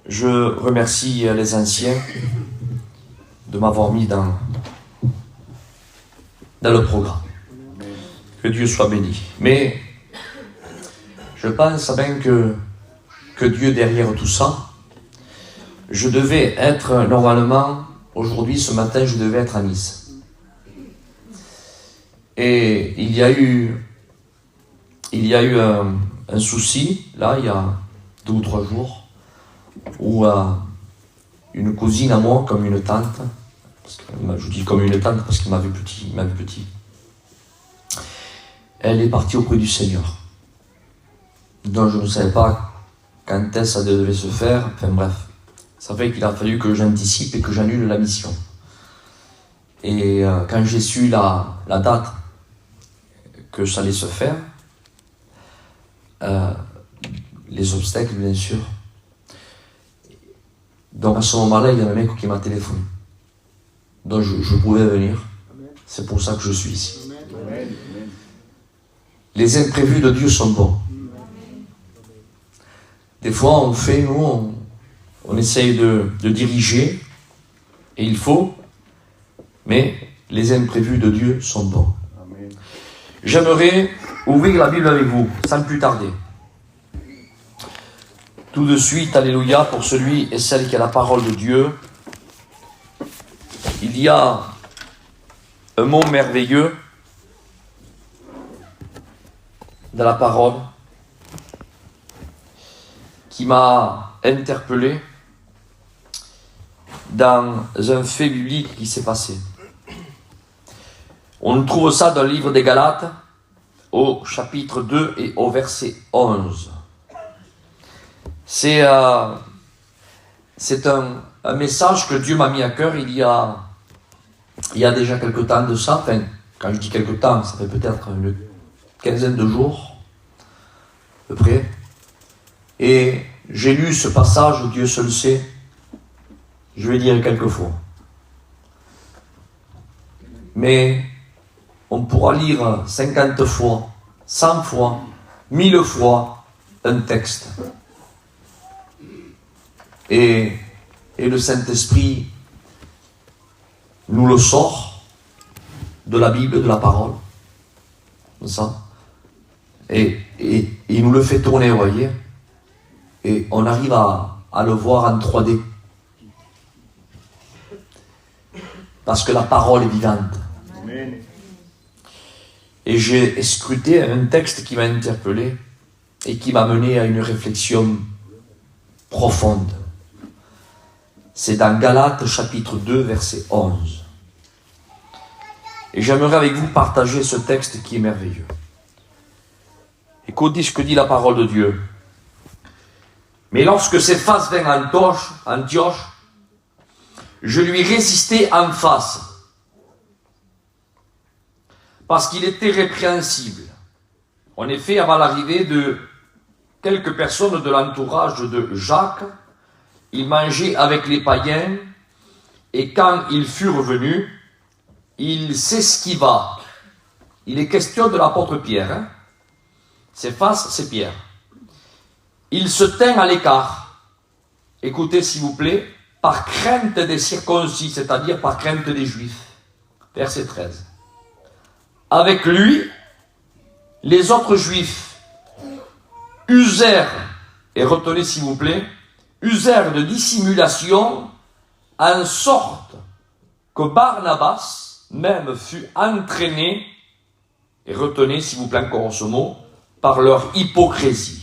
Je remercie les anciens de m'avoir mis dans le programme. Que Dieu soit béni. Mais je pense bien que Dieu derrière tout ça, je devais être normalement, aujourd'hui, ce matin, je devais être à Nice. Et il y a eu un souci, là, il y a 2 ou 3 jours, où une cousine à moi, comme une tante, je dis comme une tante parce qu'elle m'a vu petit, elle est partie auprès du Seigneur. Donc je ne savais pas quand est-ce que ça devait se faire, enfin bref. Ça fait qu'il a fallu que j'anticipe et que j'annule la mission. Et quand j'ai su la date que ça allait se faire, les obstacles bien sûr. Donc à ce moment-là, il y a un mec qui m'a téléphoné. Donc je pouvais venir. C'est pour ça que je suis ici. Les imprévus de Dieu sont bons. Des fois, on essaye de diriger, et il faut, mais les imprévus de Dieu sont bons. J'aimerais ouvrir la Bible avec vous, sans plus tarder. Tout de suite, alléluia, pour celui et celle qui a la parole de Dieu. Il y a un mot merveilleux de la parole qui m'a interpellé dans un fait biblique qui s'est passé. On trouve ça dans le livre des Galates, au chapitre 2 et au verset 11. C'est un message que Dieu m'a mis à cœur il y a déjà quelque temps de ça. Enfin, quand je dis quelque temps, ça fait peut-être une quinzaine de jours, à peu près. Et j'ai lu ce passage, Dieu seul sait, je vais dire quelques fois. Mais on pourra lire 50 fois, 100 fois, 1000 fois un texte. Et le Saint-Esprit nous le sort de la Bible, de la parole. Comme ça. Et il nous le fait tourner, vous voyez. Et on arrive à le voir en 3D. Parce que la parole est vivante. Amen. Et j'ai scruté un texte qui m'a interpellé et qui m'a mené à une réflexion profonde. C'est dans Galates chapitre 2 verset 11. Et j'aimerais avec vous partager ce texte qui est merveilleux. Écoutez ce que dit la parole de Dieu. Mais lorsque Céphas vint à Antioche, je lui résistai en face, parce qu'il était répréhensible. En effet, avant l'arrivée de quelques personnes de l'entourage de Jacques, il mangeait avec les païens, et quand il fut revenu, il s'esquiva. Il est question de l'apôtre Pierre. Hein? Céphas, c'est Pierre. Il se tint à l'écart. Écoutez s'il vous plaît, par crainte des circoncis, c'est-à-dire par crainte des Juifs. Verset 13. Avec lui, les autres Juifs usèrent, et retenez s'il vous plaît, usèrent de dissimulation en sorte que Barnabas même fut entraîné, et retenez s'il vous plaît encore ce mot, par leur hypocrisie.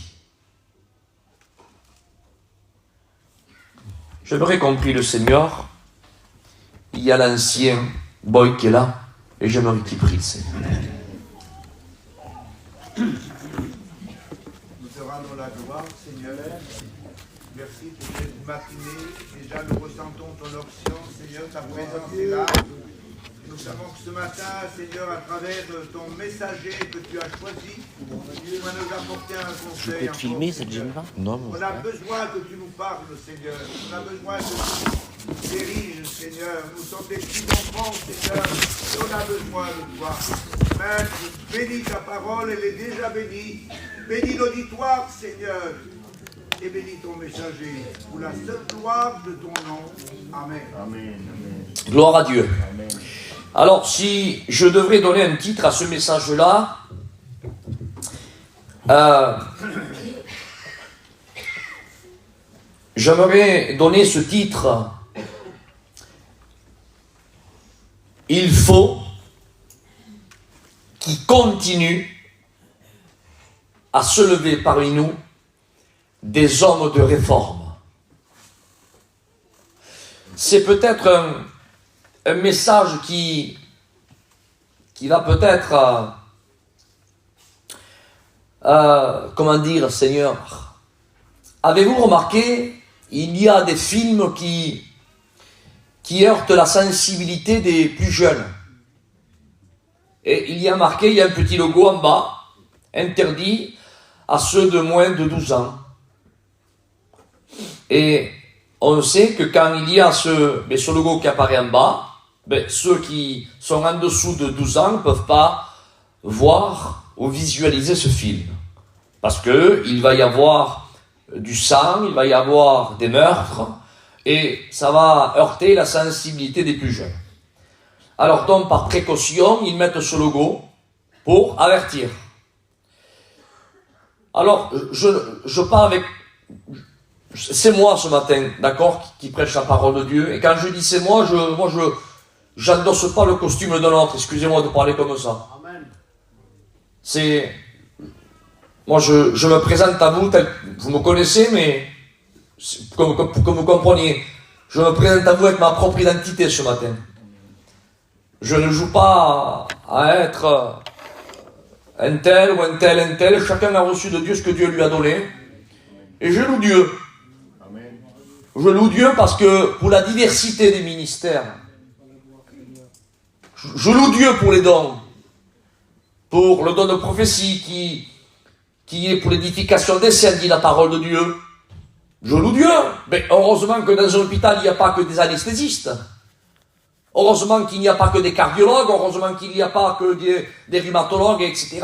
J'aimerais qu'on prie le Seigneur. Il y a l'ancien boy qui est là, et j'aimerais qu'il prie le Seigneur. Nous te rendons la gloire, Seigneur. Merci pour cette matinée. Déjà, nous ressentons ton onction, Seigneur, ta présence est là. Nous savons que ce matin, Seigneur, à travers ton messager que tu as choisi, tu vas nous apporter un conseil. Je peux te filmer cette jeune-là? Non, On a besoin que tu nous parles, Seigneur. On a besoin que tu nous diriges, Seigneur. Nous sommes des petits enfants, Seigneur. Et on a besoin de toi. Maître, bénis ta parole, elle est déjà bénie. Bénis l'auditoire, Seigneur. et bénis ton messager, pour la seule gloire de ton nom. Amen. Amen. Gloire à Dieu. Amen. Alors, si je devrais donner un titre à ce message-là, j'aimerais donner ce titre. Il faut qu'il continue à se lever parmi nous des hommes de réforme. C'est peut-être un message qui va peut-être, comment dire, Seigneur, avez-vous remarqué, il y a des films qui heurtent la sensibilité des plus jeunes. Et il y a marqué, il y a un petit logo en bas, interdit à ceux de moins de 12 ans. Et on sait que quand il y a ce logo qui apparaît en bas, ceux qui sont en dessous de 12 ans ne peuvent pas voir ou visualiser ce film. Parce que il va y avoir du sang, il va y avoir des meurtres, et ça va heurter la sensibilité des plus jeunes. Alors donc, par précaution, ils mettent ce logo pour avertir. Alors, je parle avec... C'est moi ce matin, d'accord, qui prêche la parole de Dieu. Et quand je dis c'est moi, j'endosse pas le costume de l'autre. Excusez-moi de parler comme ça. Amen. C'est... Moi, je me présente à vous, vous me connaissez, mais... Comme vous compreniez, je me présente à vous avec ma propre identité ce matin. Je ne joue pas à être un tel ou un tel. Chacun a reçu de Dieu ce que Dieu lui a donné. Et je loue Dieu. Je loue Dieu parce que pour la diversité des ministères, je loue Dieu pour les dons. Pour le don de prophétie qui est pour l'édification des saints, dit la parole de Dieu. Je loue Dieu. Mais heureusement que dans un hôpital, il n'y a pas que des anesthésistes. Heureusement qu'il n'y a pas que des cardiologues, heureusement qu'il n'y a pas que des rhumatologues, etc.,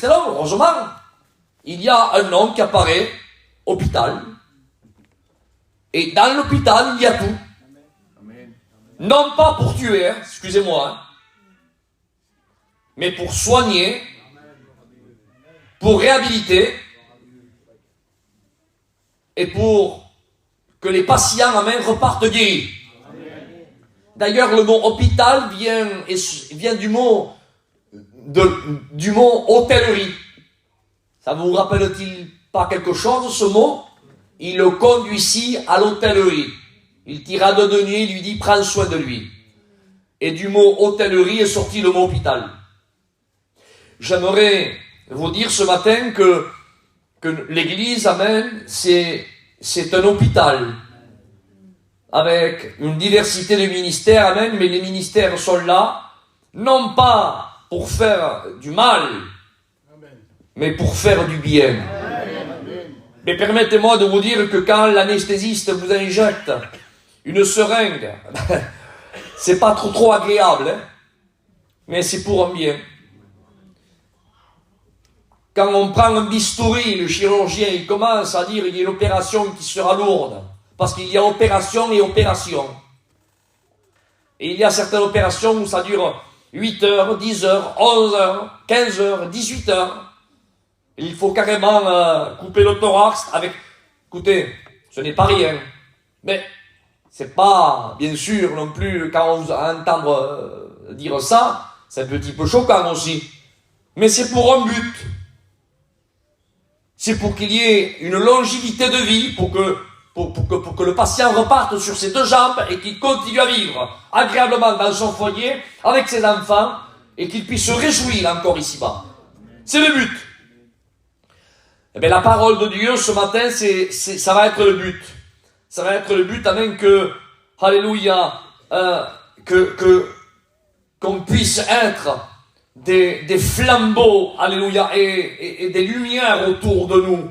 heureusement. Il y a un nom qui apparaît, hôpital. Et dans l'hôpital, il y a tout. Amen. Non pas pour tuer, excusez-moi, mais pour soigner, pour réhabiliter, et pour que les patients, amen, repartent guéris. D'ailleurs, le mot hôpital vient du mot hôtellerie. Ça vous rappelle-t-il pas quelque chose, ce mot? Il le conduit ici à l'hôtellerie. Il tira de nuit, il lui dit, prends soin de lui. Et du mot hôtellerie est sorti le mot hôpital. J'aimerais vous dire ce matin que l'église, amen, c'est un hôpital. Avec une diversité de ministères, amen, mais les ministères sont là, non pas pour faire du mal, mais pour faire du bien. Mais permettez-moi de vous dire que quand l'anesthésiste vous injecte une seringue, c'est pas trop agréable, mais c'est pour un bien. Quand on prend un bistouri, le chirurgien, il commence à dire qu'il y a une opération qui sera lourde. Parce qu'il y a opération et opération. Et il y a certaines opérations où ça dure 8 heures, 10 heures, 11 heures, 15 heures, 18 heures. Et il faut carrément couper le thorax avec... Écoutez, ce n'est pas rien. Mais c'est pas, bien sûr, non plus, quand on vous entend dire ça, c'est un petit peu choquant aussi. Mais c'est pour un but. C'est pour qu'il y ait une longévité de vie, pour que le patient reparte sur ses deux jambes et qu'il continue à vivre agréablement dans son foyer avec ses enfants et qu'il puisse se réjouir encore ici-bas. C'est le but. Eh bien, la parole de Dieu ce matin, ça va être le but. Ça va être le but afin que, alléluia, qu'on puisse être des flambeaux, alléluia, et des lumières autour de nous.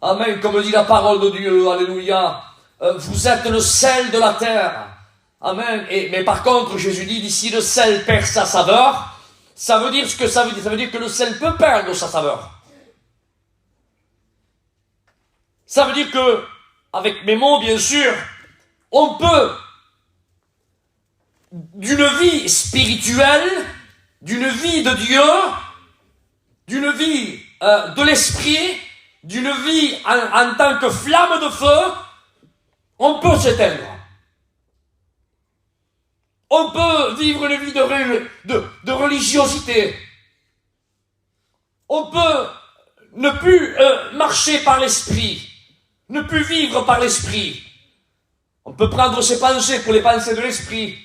Amen, comme dit la parole de Dieu, alléluia. Vous êtes le sel de la terre. Amen. Mais par contre, Jésus dit, si le sel perd sa saveur, ça veut dire ce que ça veut dire. Ça veut dire que le sel peut perdre sa saveur. Ça veut dire que, avec mes mots bien sûr, on peut, d'une vie spirituelle, d'une vie de Dieu, d'une vie de l'esprit, d'une vie en tant que flamme de feu, on peut s'éteindre. On peut vivre une vie de religiosité. On peut ne plus marcher par l'esprit, ne plus vivre par l'esprit. On peut prendre ses pensées pour les pensées de l'esprit.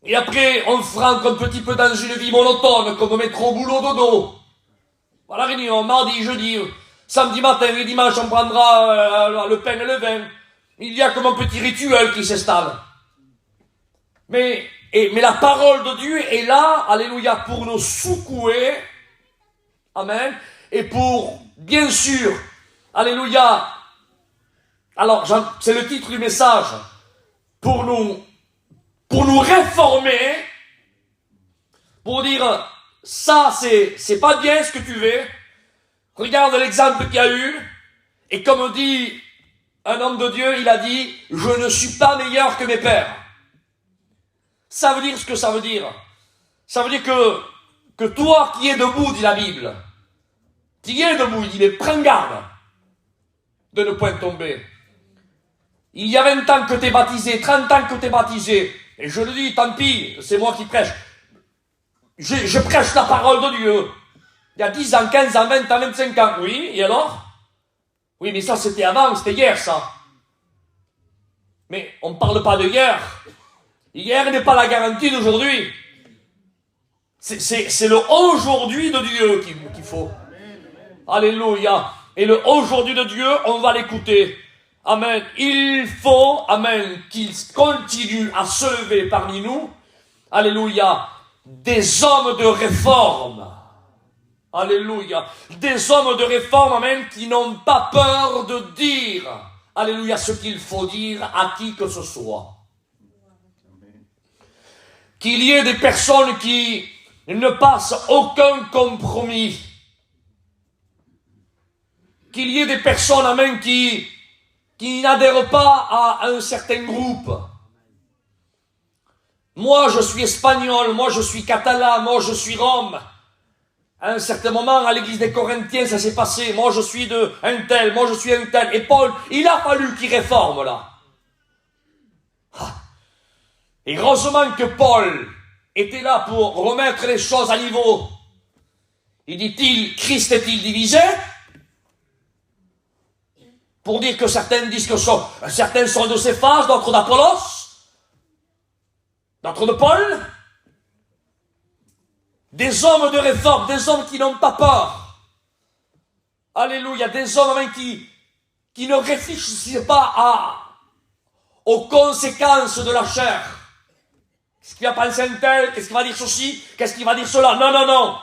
Et après, on franque un petit peu dans une vie monotone, comme métro, boulot, dodo. Voilà, réunion, mardi, jeudi, samedi matin et dimanche, on prendra le pain et le vin. Il y a comme un petit rituel qui s'installe. Mais la parole de Dieu est là, alléluia, pour nous secouer, amen, et pour, bien sûr, alléluia, alors c'est le titre du message, pour nous réformer, pour dire, ça c'est pas bien ce que tu veux, regarde l'exemple qu'il y a eu, et comme dit un homme de Dieu, il a dit, je ne suis pas meilleur que mes pères. Ça veut dire ce que ça veut dire. Ça veut dire que toi qui es debout, dit la Bible, qui es debout, il dit, mais prends garde de ne point tomber. Il y a 20 ans que t'es baptisé, 30 ans que t'es baptisé, et je le dis, tant pis, c'est moi qui prêche. Je prêche la parole de Dieu. Il y a 10 ans, 15 ans, 20 ans, 25 ans, oui, et alors? Oui, mais ça c'était avant, c'était hier ça. Mais on ne parle pas de hier. Hier n'est pas la garantie d'aujourd'hui. C'est le aujourd'hui de Dieu qu'il faut. Alléluia. Et le aujourd'hui de Dieu, on va l'écouter. Amen. Il faut, amen, qu'il continue à se lever parmi nous. Alléluia. Des hommes de réforme. Alléluia. Des hommes de réforme, amen, qui n'ont pas peur de dire, alléluia, ce qu'il faut dire à qui que ce soit. Qu'il y ait des personnes qui ne passent aucun compromis. Qu'il y ait des personnes, amen, qui n'adhèrent pas à un certain groupe. Moi, je suis espagnol, moi, je suis catalan, moi, je suis rome. À un certain moment, à l'église des Corinthiens, ça s'est passé. Moi, je suis un tel, moi, je suis un tel. Et Paul, il a fallu qu'il réforme, là. Et heureusement que Paul était là pour remettre les choses à niveau. Il dit-il, Christ est-il divisé? Pour dire que certains disent que certains sont de Céphas, d'autres d'Apollos, d'autres de Paul. Des hommes de réforme, des hommes qui n'ont pas peur. Alléluia, des hommes qui ne réfléchissent pas aux conséquences de la chair. Qu'est-ce qu'il va penser un tel? Qu'est-ce qu'il va dire ceci? Qu'est-ce qu'il va dire cela? Non, non, non.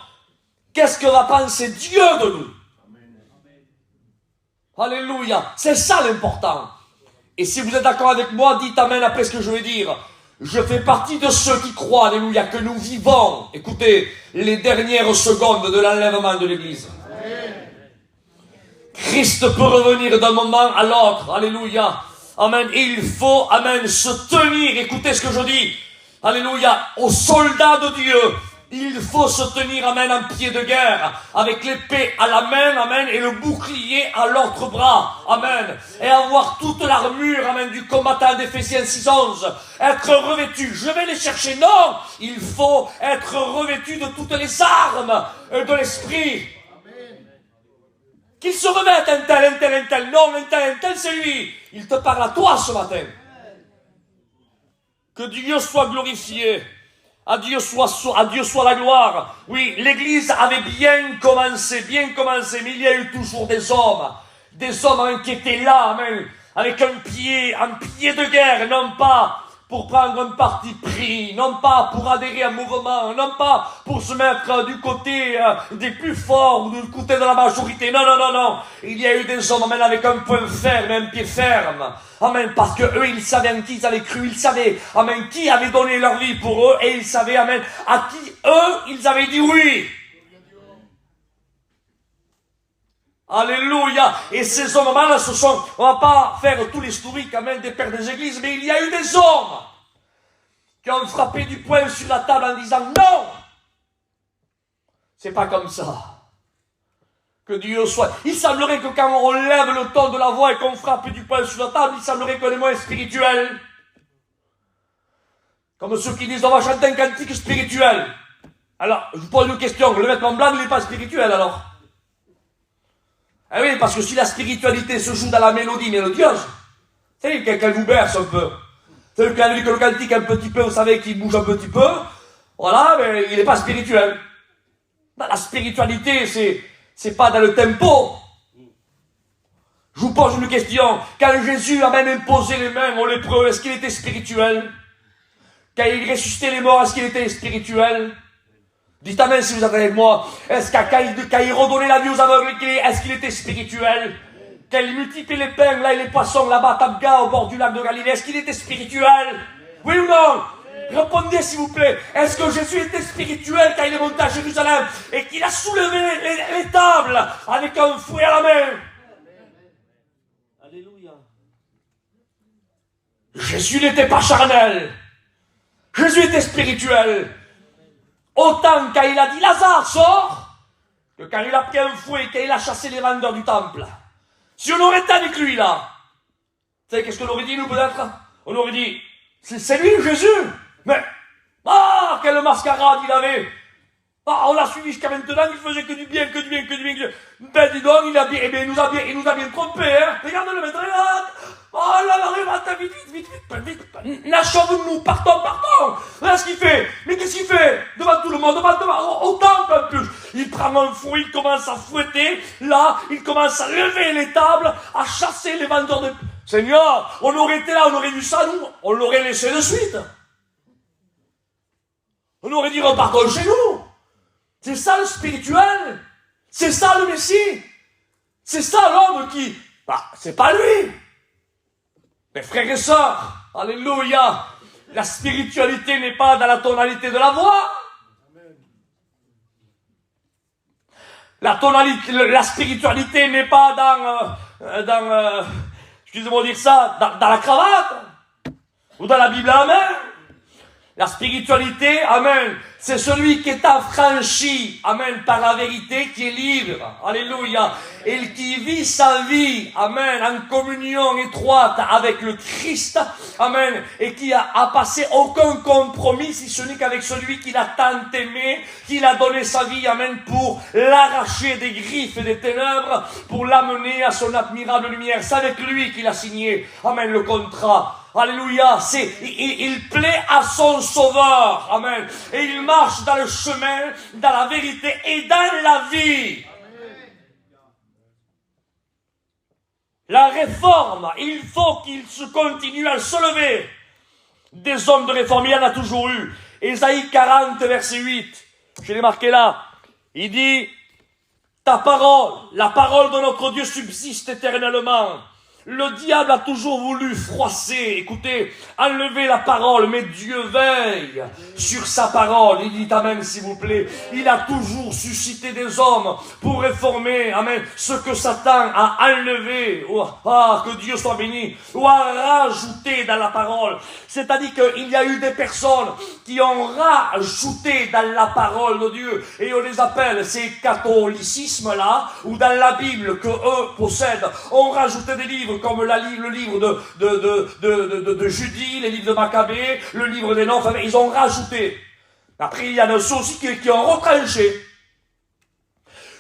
Qu'est-ce que va penser Dieu de nous? Alléluia. C'est ça l'important. Et si vous êtes d'accord avec moi, dites amen après ce que je vais dire. Je fais partie de ceux qui croient, alléluia, que nous vivons, écoutez, les dernières secondes de l'enlèvement de l'Église. Christ peut revenir d'un moment à l'autre, alléluia. Amen. Et il faut, amen, se tenir, écoutez ce que je dis. Alléluia, aux soldats de Dieu, il faut se tenir, amen, en pied de guerre, avec l'épée à la main, amen, et le bouclier à l'autre bras, amen, et avoir toute l'armure, amen, du combattant d'Éphésiens 6:11, être revêtu, je vais les chercher, non, il faut être revêtu de toutes les armes de l'esprit. Qu'il se revête un tel, non, un tel, c'est lui, il te parle à toi ce matin. Que Dieu soit glorifié. À Dieu soit la gloire. Oui, l'Église avait bien commencé, mais il y a eu toujours des hommes qui étaient là, amen, avec un pied de guerre, non pas pour prendre un parti pris, non pas pour adhérer à un mouvement, non pas pour se mettre du côté des plus forts ou du côté de la majorité. Non, non, non, non. Il y a eu des hommes, amen, avec un point ferme, un pied ferme. Amen, parce que eux, ils savaient en qui ils avaient cru, ils savaient, amen, qui avait donné leur vie pour eux, et ils savaient, amen, à qui eux, ils avaient dit oui. Alléluia. Et ces hommes-là, on va pas faire tout l'historique quand même des pères des églises, mais il y a eu des hommes qui ont frappé du poing sur la table en disant non, c'est pas comme ça. Que Dieu soit. Il semblerait que quand on lève le ton de la voix et qu'on frappe du poing sur la table, il semblerait qu'on est moins spirituel. Comme ceux qui disent on va chanter un cantique spirituel. Alors, je vous pose une question, le vêtement blanc n'est pas spirituel alors? Ah oui, parce que si la spiritualité se joue dans la mélodie mélodieuse, vous savez qu'elle vous berce un peu. Vous savez qu'elle dit que le cantique un petit peu, vous savez qu'il bouge un petit peu, voilà, mais il n'est pas spirituel. La spiritualité, c'est pas dans le tempo. Je vous pose une question. Quand Jésus a même imposé les mains aux lépreux, est-ce qu'il était spirituel? Quand il ressuscitait les morts, est-ce qu'il était spirituel? Dites amen si vous êtes avec moi. Est-ce que quand il redonnait la vie aux aveugles, est-ce qu'il était spirituel? Quand il multipliait les pains là et les poissons là-bas à Tabga au bord du lac de Galilée, est-ce qu'il était spirituel? Oui ou non? Répondez s'il vous plaît. Est-ce que Jésus était spirituel quand il est monté à Jérusalem et qu'il a soulevé les tables avec un fouet à la main? Alléluia. Jésus n'était pas charnel. Jésus était spirituel. Autant quand il a dit Lazare sort, que quand il a pris un fouet et quand il a chassé les vendeurs du temple. Si on aurait été avec lui là, vous savez qu'est-ce qu'on aurait dit nous peut-être? On aurait dit, c'est lui Jésus. Mais, quelle mascarade il avait. On l'a suivi jusqu'à maintenant, il faisait que du bien, que du bien, que du bien. Ben dis donc, il nous a bien trompé, hein. Regarde-le maintenant, là. Oh là là, vite. Nachons-nous, partons. Voilà ce qu'il fait. Mais qu'est-ce qu'il fait? Devant tout le monde, au temple en plus. Il prend un fouet, il commence à fouetter. Là, il commence à lever les tables, à chasser les vendeurs de... Seigneur, on aurait été là, on aurait vu ça, nous, on l'aurait laissé de suite. On aurait dit, repartons chez nous. C'est ça le spirituel. C'est ça le Messie. C'est ça l'homme qui... c'est pas lui. Mes frères et sœurs, alléluia, la spiritualité n'est pas dans la tonalité de la voix. La spiritualité n'est pas excusez-moi de dire ça, dans la cravate, ou dans la Bible à la main. La spiritualité, amen, c'est celui qui est affranchi, amen, par la vérité, qui est libre, alléluia, et qui vit sa vie, amen, en communion étroite avec le Christ, amen, et qui a passé aucun compromis, si ce n'est qu'avec celui qu'il a tant aimé, qu'il a donné sa vie, amen, pour l'arracher des griffes et des ténèbres, pour l'amener à son admirable lumière. C'est avec lui qu'il a signé, amen, le contrat. Alléluia, il plaît à son sauveur, amen, et il marche dans le chemin, dans la vérité et dans la vie. La réforme, il faut qu'il se continue à se lever. Des hommes de réforme, il y en a toujours eu. Ésaïe 40, verset 8, je l'ai marqué là, il dit, ta parole, la parole de notre Dieu subsiste éternellement. Le diable a toujours voulu froisser, écoutez, enlever la parole, mais Dieu veille sur sa parole. Il dit amen s'il vous plaît. Il a toujours suscité des hommes pour réformer, amen, ce que Satan a enlevé, que Dieu soit béni, ou a rajouté dans la parole. C'est-à-dire qu'il y a eu des personnes qui ont rajouté dans la parole de Dieu, et on les appelle ces catholicismes-là, ou dans la Bible que eux possèdent, ont rajouté des livres comme le livre de Judith, les livres de Maccabée, le livre des Noms, ils ont rajouté. Après, il y en a ceux aussi qui ont retranché.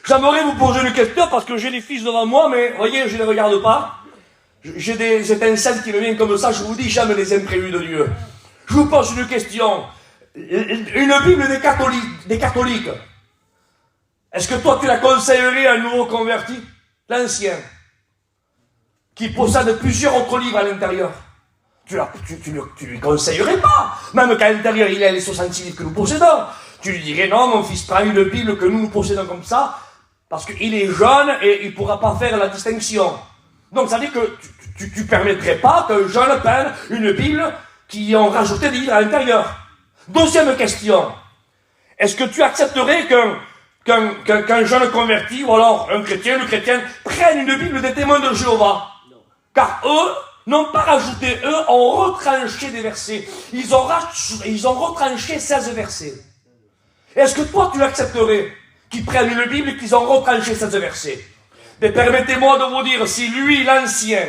J'aimerais vous poser une question parce que j'ai les fils devant moi, mais voyez, je ne les regarde pas. J'ai des étincelles qui me viennent comme ça, je vous dis, j'aime les imprévus de Dieu. Je vous pose une question. Une Bible des catholiques. Est-ce que toi, tu la conseillerais à un nouveau converti? L'ancien. Qui possède plusieurs autres livres à l'intérieur. Tu lui conseillerais pas. Même qu'à l'intérieur, il y a les 66 livres que nous possédons. Tu lui dirais, non, mon fils, prends une Bible que nous possédons comme ça, parce qu'il est jeune et il pourra pas faire la distinction. Donc, ça veut dire que tu permettrais pas qu'un jeune prenne une Bible qui ont rajouté des livres à l'intérieur. Deuxième question. Est-ce que tu accepterais qu'un jeune converti, ou alors un chrétien, le chrétien, prenne une Bible des témoins de Jéhovah. Car eux n'ont pas rajouté, eux ont retranché des versets. Ils ont retranché 16 versets. Est-ce que toi tu accepterais qu'ils prennent une Bible et qu'ils ont retranché 16 versets? Mais permettez-moi de vous dire, si lui, l'ancien,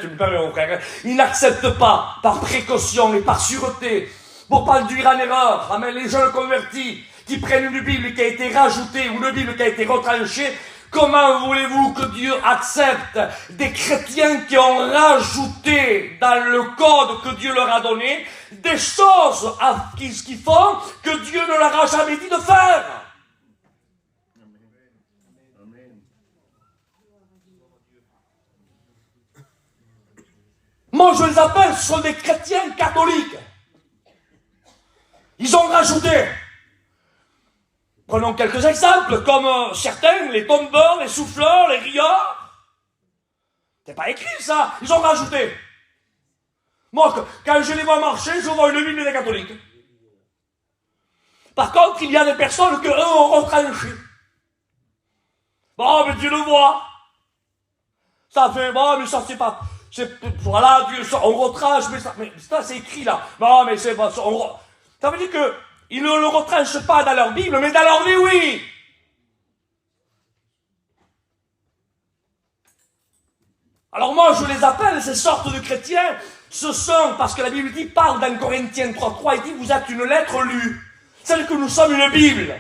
tu me permets mon frère, il n'accepte pas, par précaution et par sûreté, pour pas le dire en erreur, amen, les jeunes convertis qui prennent une Bible qui a été rajoutée ou une Bible qui a été retranchée, comment voulez-vous que Dieu accepte des chrétiens qui ont rajouté dans le code que Dieu leur a donné des choses qui font que Dieu ne leur a jamais dit de faire? Moi, je les appelle, ce sont des chrétiens catholiques. Ils ont rajouté. Prenons quelques exemples, comme certains, les tombeurs, les souffleurs, les rieurs. C'est pas écrit ça, ils ont rajouté. Moi, quand je les vois marcher, je vois une Bible des catholiques. Par contre, il y a des personnes que eux ont retranché. Bon, mais Dieu le voit. Ça fait, bon, mais ça c'est pas... Voilà, Dieu, on retranche, mais ça c'est écrit là. Non, mais c'est pas ça. Ça veut dire que ils ne le retranchent pas dans leur Bible, mais dans leur vie, oui. Alors moi, je les appelle, ces sortes de chrétiens, ce sont, parce que la Bible dit, parle dans Corinthiens 3:3, il dit, vous êtes une lettre lue. C'est que nous sommes une Bible.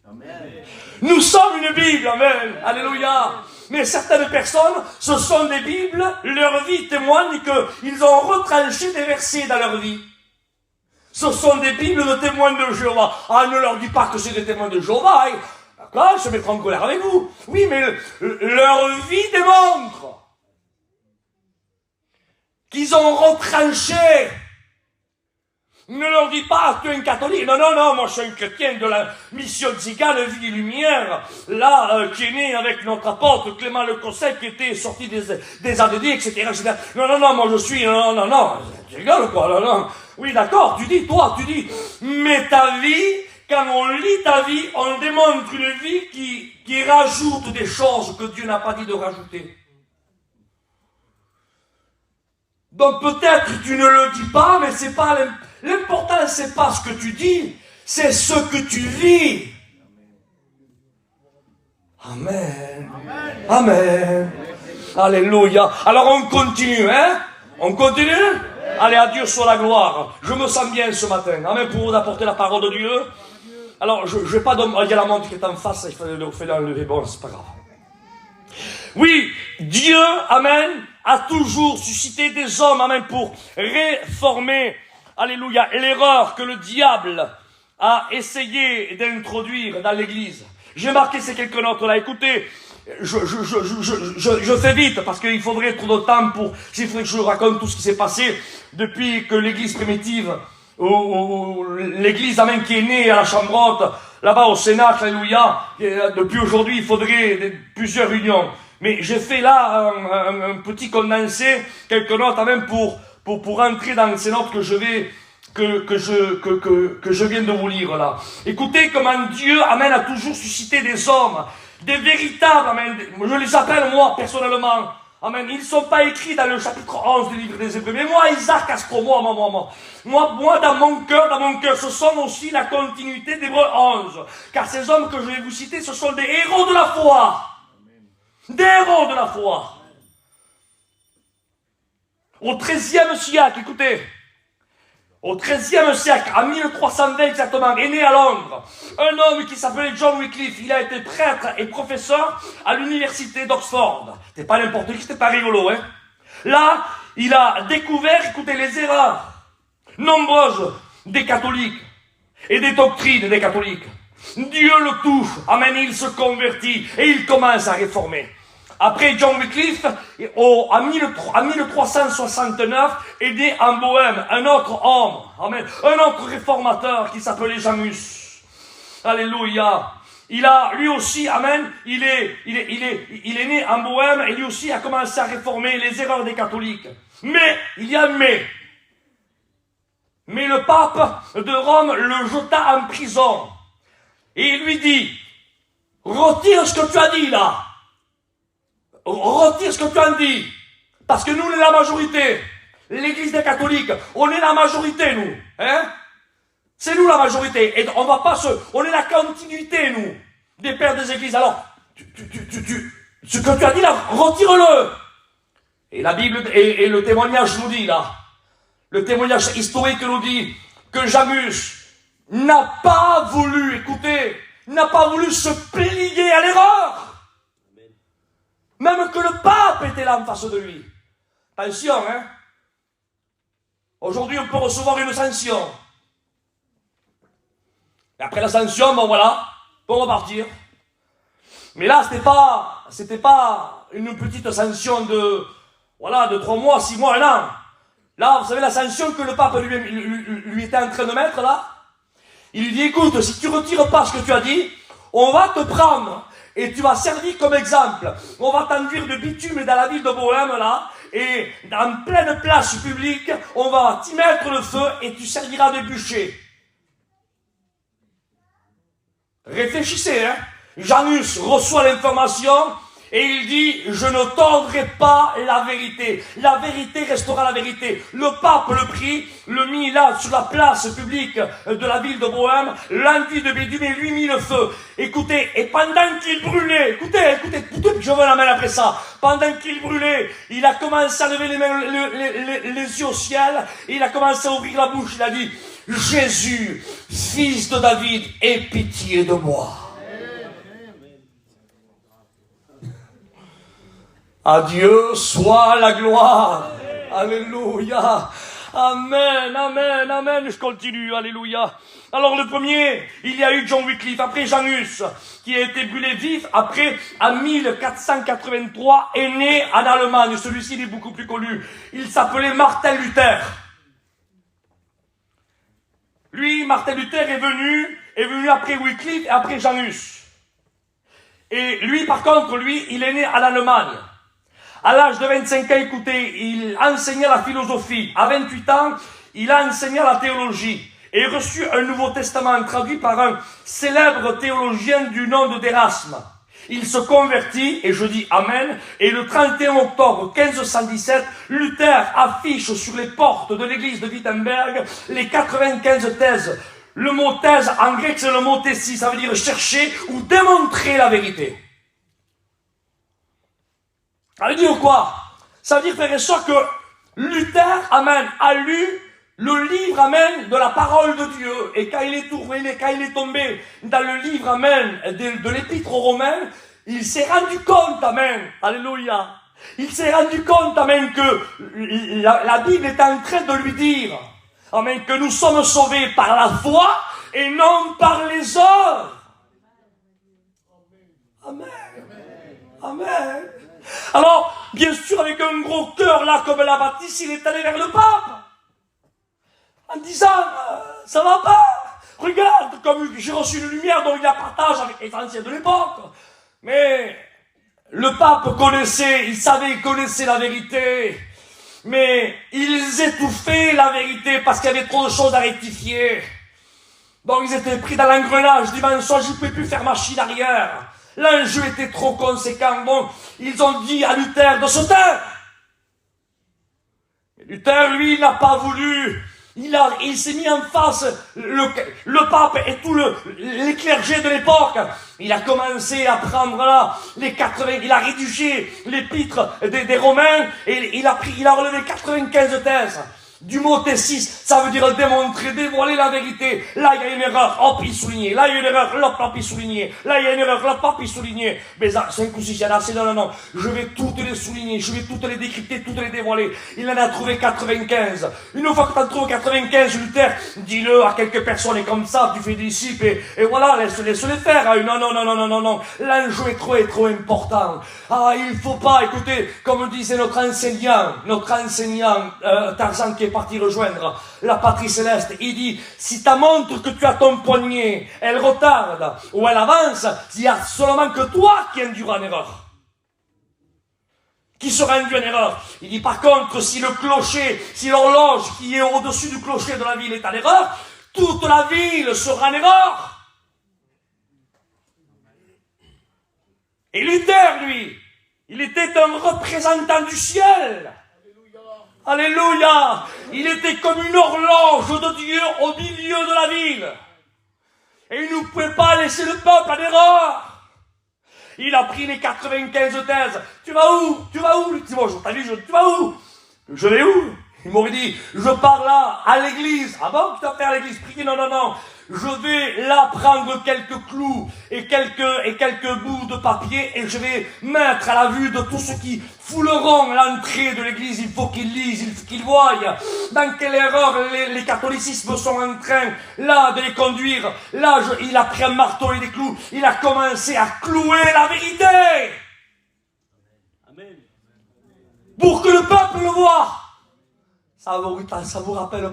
Amen. Nous sommes une Bible, amen. Alléluia. Mais certaines personnes, ce sont des Bibles, leur vie témoigne qu'ils ont retranché des versets dans leur vie. Ce sont des Bibles de témoins de Jéhovah. Ah, ne leur dis pas que c'est des témoins de Jéhovah. Hein. D'accord, je me mettrai en colère avec vous. Oui, mais leur vie démontre qu'ils ont retranché. Ne leur dis pas, tu es un catholique. Non, non, non, moi je suis un chrétien de la mission Zigane, Vie et Lumière, là, qui est né avec notre apôtre Clément Le Cosset, qui était sorti des ADD, etc., etc. Non, non, non, moi je suis, non, non, non, tu rigoles quoi, non, non. Oui, d'accord, tu dis, mais ta vie, quand on lit ta vie, on démontre une vie qui rajoute des choses que Dieu n'a pas dit de rajouter. Donc peut-être tu ne le dis pas, mais c'est pas l'important, c'est pas ce que tu dis, c'est ce que tu vis. Amen. Amen. Amen. Alléluia. Alors on continue, hein? On continue? Allez, à Dieu soit la gloire. Je me sens bien ce matin. Amen, pour vous apporter la parole de Dieu. Alors, je vais pas il y a la montre qui est en face, il fallait l'enlever. Bon, c'est pas grave. Oui, Dieu, amen, a toujours suscité des hommes, amen, pour réformer, alléluia, l'erreur que le diable a essayé d'introduire dans l'église. J'ai marqué ces quelques notes-là. Écoutez, je fais vite parce qu'il faudrait trop de temps s'il faudrait que je raconte tout ce qui s'est passé depuis que l'église primitive, ou l'église, amen, qui est née à la Chambrotte, là-bas au Sénat, alléluia, depuis aujourd'hui, il faudrait plusieurs réunions. Mais j'ai fait là un petit condensé, quelques notes, amen, pour entrer dans ces notes que je viens de vous lire là. Écoutez comment Dieu, amen, a toujours suscité des hommes, des véritables, amen, je les appelle moi personnellement, amen, ils ne sont pas écrits dans le chapitre 11 du livre des Hébreux, mais moi, Isaac Castro, moi, dans mon cœur, ce sont aussi la continuité d'Hébreux 11, car ces hommes que je vais vous citer, ce sont des héros de la foi, des héros de la foi. Au XIIIe siècle, écoutez, au XIIIe siècle, en 1320 exactement, est né à Londres un homme qui s'appelait John Wycliffe. Il a été prêtre et professeur à l'université d'Oxford. C'était pas n'importe qui, c'était pas rigolo, hein. Là, il a découvert, écoutez, les erreurs nombreuses des catholiques et des doctrines des catholiques. Dieu le touche, amen, il se convertit et il commence à réformer. Après John Wycliffe, en 1369, est né en Bohême un autre homme, amen, un autre réformateur qui s'appelait Janus. Alléluia. Il a, lui aussi, amen, il est né en Bohême et lui aussi a commencé à réformer les erreurs des catholiques. Mais, il y a un mais. Mais le pape de Rome le jeta en prison. Et il lui dit, retire ce que tu as dit là. Retire ce que tu as dit. Parce que nous, on est la majorité. L'église des catholiques, on est la majorité, nous. Hein? C'est nous la majorité. Et on va pas on est la continuité, nous, des pères des églises. Alors, ce que tu as dit là, retire-le. Et la Bible et le témoignage nous dit là, le témoignage historique nous dit que Janus n'a pas voulu, écoutez, n'a pas voulu se plier à l'erreur. Même que le pape était là en face de lui. Attention, hein. Aujourd'hui, on peut recevoir une sanction. Et après la sanction, bon voilà, on peut repartir. Mais là, c'était pas une petite sanction de 3 mois, 6 mois, 1 an. Là, vous savez la sanction que le pape lui était en train de mettre là? Il lui dit, écoute, si tu retires pas ce que tu as dit, on va te prendre et tu vas servir comme exemple. On va t'enduire de bitume dans la ville de Bohême là, et en pleine place publique, on va t'y mettre le feu et tu serviras de bûcher. Réfléchissez, hein. Janus reçoit l'information et il dit, je ne tordrai pas la vérité. La vérité restera la vérité. Le pape le prit, le mit là sur la place publique de la ville de Bohême, l'enduit de bitume et lui mit le feu. Écoutez, et pendant qu'il brûlait, écoutez, je veux la main après ça. Pendant qu'il brûlait, il a commencé à lever les mains, les yeux au ciel, et il a commencé à ouvrir la bouche, il a dit, Jésus, fils de David, aie pitié de moi. À Dieu soit la gloire. Alléluia. Amen, amen, amen. Je continue, alléluia. Alors le premier, il y a eu John Wycliffe, après Janus, qui a été brûlé vif, après, en 1483, est né en Allemagne. Celui-ci, il est beaucoup plus connu. Il s'appelait Martin Luther. Lui, Martin Luther est venu après Wycliffe et après Janus. Et lui, par contre, il est né en Allemagne. À l'âge de 25 ans, écoutez, il enseignait la philosophie. À 28 ans, il a enseigné la théologie et reçu un Nouveau Testament traduit par un célèbre théologien du nom d'Erasme. Il se convertit, et je dis Amen, et le 31 octobre 1517, Luther affiche sur les portes de l'église de Wittenberg les 95 thèses. Le mot thèse, en grec, c'est le mot thésis, ça veut dire chercher ou démontrer la vérité. Ça veut dire quoi? Ça veut dire, frère et soeur, que Luther, amen, a lu le livre, amen, de la parole de Dieu. Et quand il est tombé dans le livre, amen, de l'épître aux Romains, il s'est rendu compte, amen, alléluia. Il s'est rendu compte, amen, que la Bible est en train de lui dire, amen, que nous sommes sauvés par la foi et non par les œuvres. Amen. Amen. Alors, bien sûr, avec un gros cœur là, comme la bâtisse, il est allé vers le pape. En disant, ça va pas. Regarde, comme j'ai reçu une lumière dont il la partage avec les anciens de l'époque. Mais, le pape connaissait, il connaissait la vérité. Mais, ils étouffaient la vérité parce qu'il y avait trop de choses à rectifier. Donc, ils étaient pris dans l'engrenage du mensonge, ils ne pouvaient plus faire machine arrière. L'enjeu était trop conséquent. Donc, ils ont dit à Luther de se taire. Mais Luther, lui, n'a pas voulu. Il s'est mis en face le pape et tout les clergés de l'époque. Il a commencé à prendre là il a rédigé l'épître des Romains et il a relevé 95 thèses. Du mot thésis, ça veut dire démontrer, dévoiler la vérité. Là, il y a une erreur, hop, il soulignait. Là, il y a une erreur, hop, il soulignait. Là, il y a une erreur, hop, il soulignait. Mais ça, 5 ou 6, il y en a assez, non. Je vais toutes les souligner, je vais toutes les décrypter, toutes les dévoiler. Il en a trouvé 95. Une fois que tu en trouves 95, Luther, dis-le à quelques personnes et comme ça, tu fais des disciples et voilà, laisse-les faire. Non. L'enjeu est trop important. Ah, il faut pas, écoutez, comme disait notre enseignant, Tarzan qui est parti rejoindre la patrie céleste, il dit, si ta montre que tu as ton poignet, elle retarde ou elle avance, il y a seulement que toi qui induis en erreur. Qui sera induit en erreur? Il dit, par contre, si le clocher, si l'horloge qui est au-dessus du clocher de la ville est en erreur, toute la ville sera en erreur. Et Luther, lui, il était un représentant du ciel. Alléluia. Il était comme une horloge de Dieu au milieu de la ville. Et il ne pouvait pas laisser le peuple en erreur. Il a pris les 95 thèses. Tu vas où? Tu vas où? Dis-moi, tu vas où? Je vais où? Il m'aurait dit, je pars là, à l'église. Ah bon, tu dois faire à l'église? Prier? Non, non, non. Je vais là prendre quelques clous et quelques bouts de papier et je vais mettre à la vue de tous ceux qui fouleront l'entrée de l'église. Il faut qu'ils lisent, il faut qu'ils voient dans quelle erreur les catholicismes sont en train là de les conduire. Là, il a pris un marteau et des clous. Il a commencé à clouer la vérité. Amen. Pour que le peuple le voie. Ça vous rappelle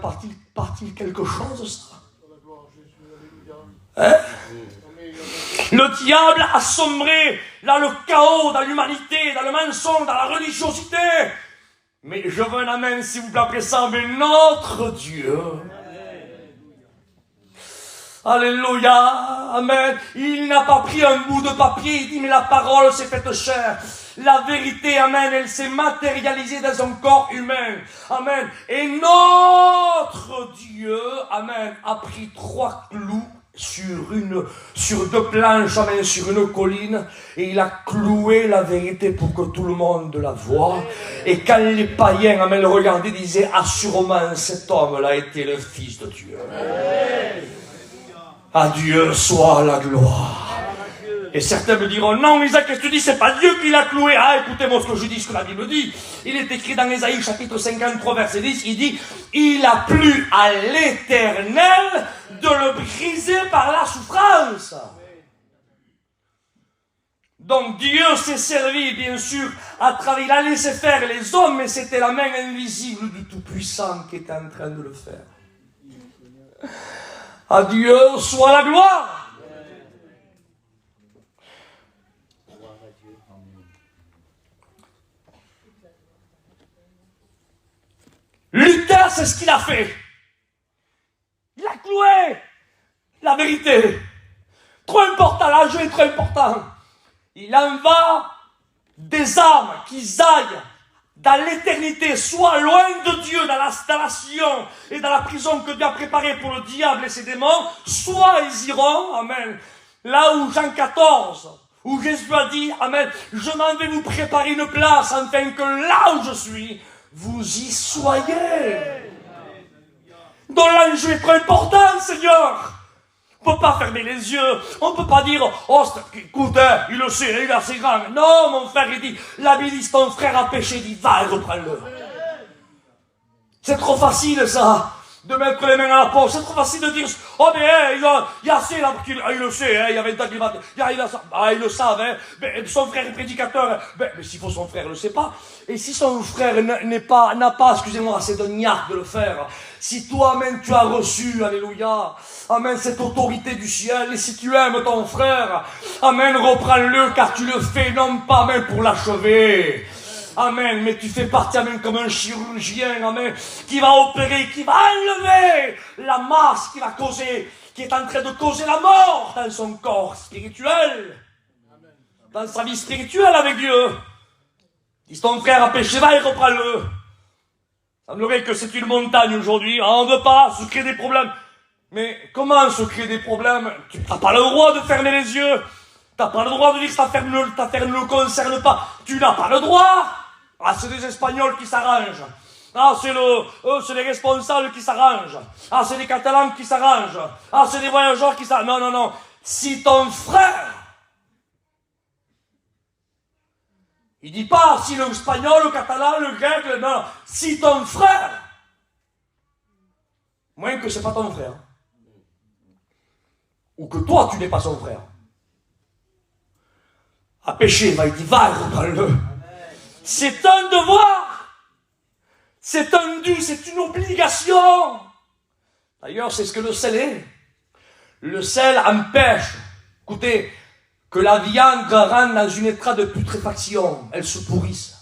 partie quelque chose, ça? Hein? Le diable a sombré dans le chaos, dans l'humanité, dans le mensonge, dans la religiosité. Mais je veux un amen, s'il vous plaît, après ça, mais notre Dieu. Alléluia, amen. Il n'a pas pris un bout de papier, il dit, mais la parole s'est faite chair. La vérité, amen, elle s'est matérialisée dans un corps humain. Amen. Et notre Dieu, amen, a pris 3 clous sur 2 planches, amen, sur une colline, et il a cloué la vérité pour que tout le monde la voie. Et quand les païens, amen, le regardaient, disaient, assurément, cet homme-là était le Fils de Dieu. À Dieu soit la gloire. Et certains me diront, non, Isaac, qu'est-ce que tu dis? C'est pas Dieu qui l'a cloué. Ah, écoutez-moi ce que je dis, ce que la Bible dit. Il est écrit dans Ésaïe, chapitre 53, verset 10, il dit, il a plu à l'Éternel de le briser par la souffrance. Donc Dieu s'est servi, bien sûr, à travers, il a laissé faire les hommes, mais c'était la main invisible du Tout-Puissant qui était en train de le faire. À Dieu soit la gloire. Luther, c'est ce qu'il a fait. Il a cloué la vérité. Trop important, l'enjeu est trop important. Il en va des âmes qui aillent dans l'éternité, soit loin de Dieu, dans la Sion et dans la prison que Dieu a préparée pour le diable et ses démons, soit ils iront, amen, là où Jean 14, où Jésus a dit, amen, je m'en vais vous préparer une place, afin que là où je suis, vous y soyez. Donc l'enjeu est trop important, Seigneur. On ne peut pas fermer les yeux. On ne peut pas dire, oh, écoute, il le sait, il est assez grand. Non, mon frère, il dit, la Bible dit, ton frère a péché, il dit, va et reprends-le. C'est trop facile, ça, de mettre les mains à la poche. C'est trop facile de dire, oh, mais il y a assez là, il le sait, il y avait 20 ans il le savait, mais son frère est prédicateur. Mais s'il faut son frère, il ne le sait pas. Et si son frère n'a pas, excusez-moi, assez de niaque de le faire, si toi-même tu as reçu, alléluia, amen, cette autorité du ciel, et si tu aimes ton frère, amen, reprends-le, car tu le fais non pas même pour l'achever, amen, mais tu fais partie, amen, comme un chirurgien, amen, qui va opérer, qui va enlever la masse qui est en train de causer la mort dans son corps spirituel, dans sa vie spirituelle avec Dieu. Si ton frère a péché, va et reprends-le. Ça semblerait que c'est une montagne aujourd'hui. On ne veut pas se créer des problèmes. Mais comment se créer des problèmes? Tu n'as pas le droit de fermer les yeux. Tu n'as pas le droit de dire que ta affaire ne le concerne pas. Tu n'as pas le droit. Ah, c'est des Espagnols qui s'arrangent. Ah, c'est les responsables qui s'arrangent. Ah, c'est les Catalans qui s'arrangent. Ah, c'est des voyageurs qui s'arrangent. Non, non, non. Si ton frère, il dit pas si le espagnol, le catalan, le grec, non. Si ton frère, moins que c'est pas ton frère, ou que toi tu n'es pas son frère, a péché, il dit va, reprends-le. C'est un devoir, c'est un dû, c'est une obligation. D'ailleurs, c'est ce que le sel est. Le sel empêche, écoutez, que la viande rentre dans une état de putréfaction, elle se pourrisse.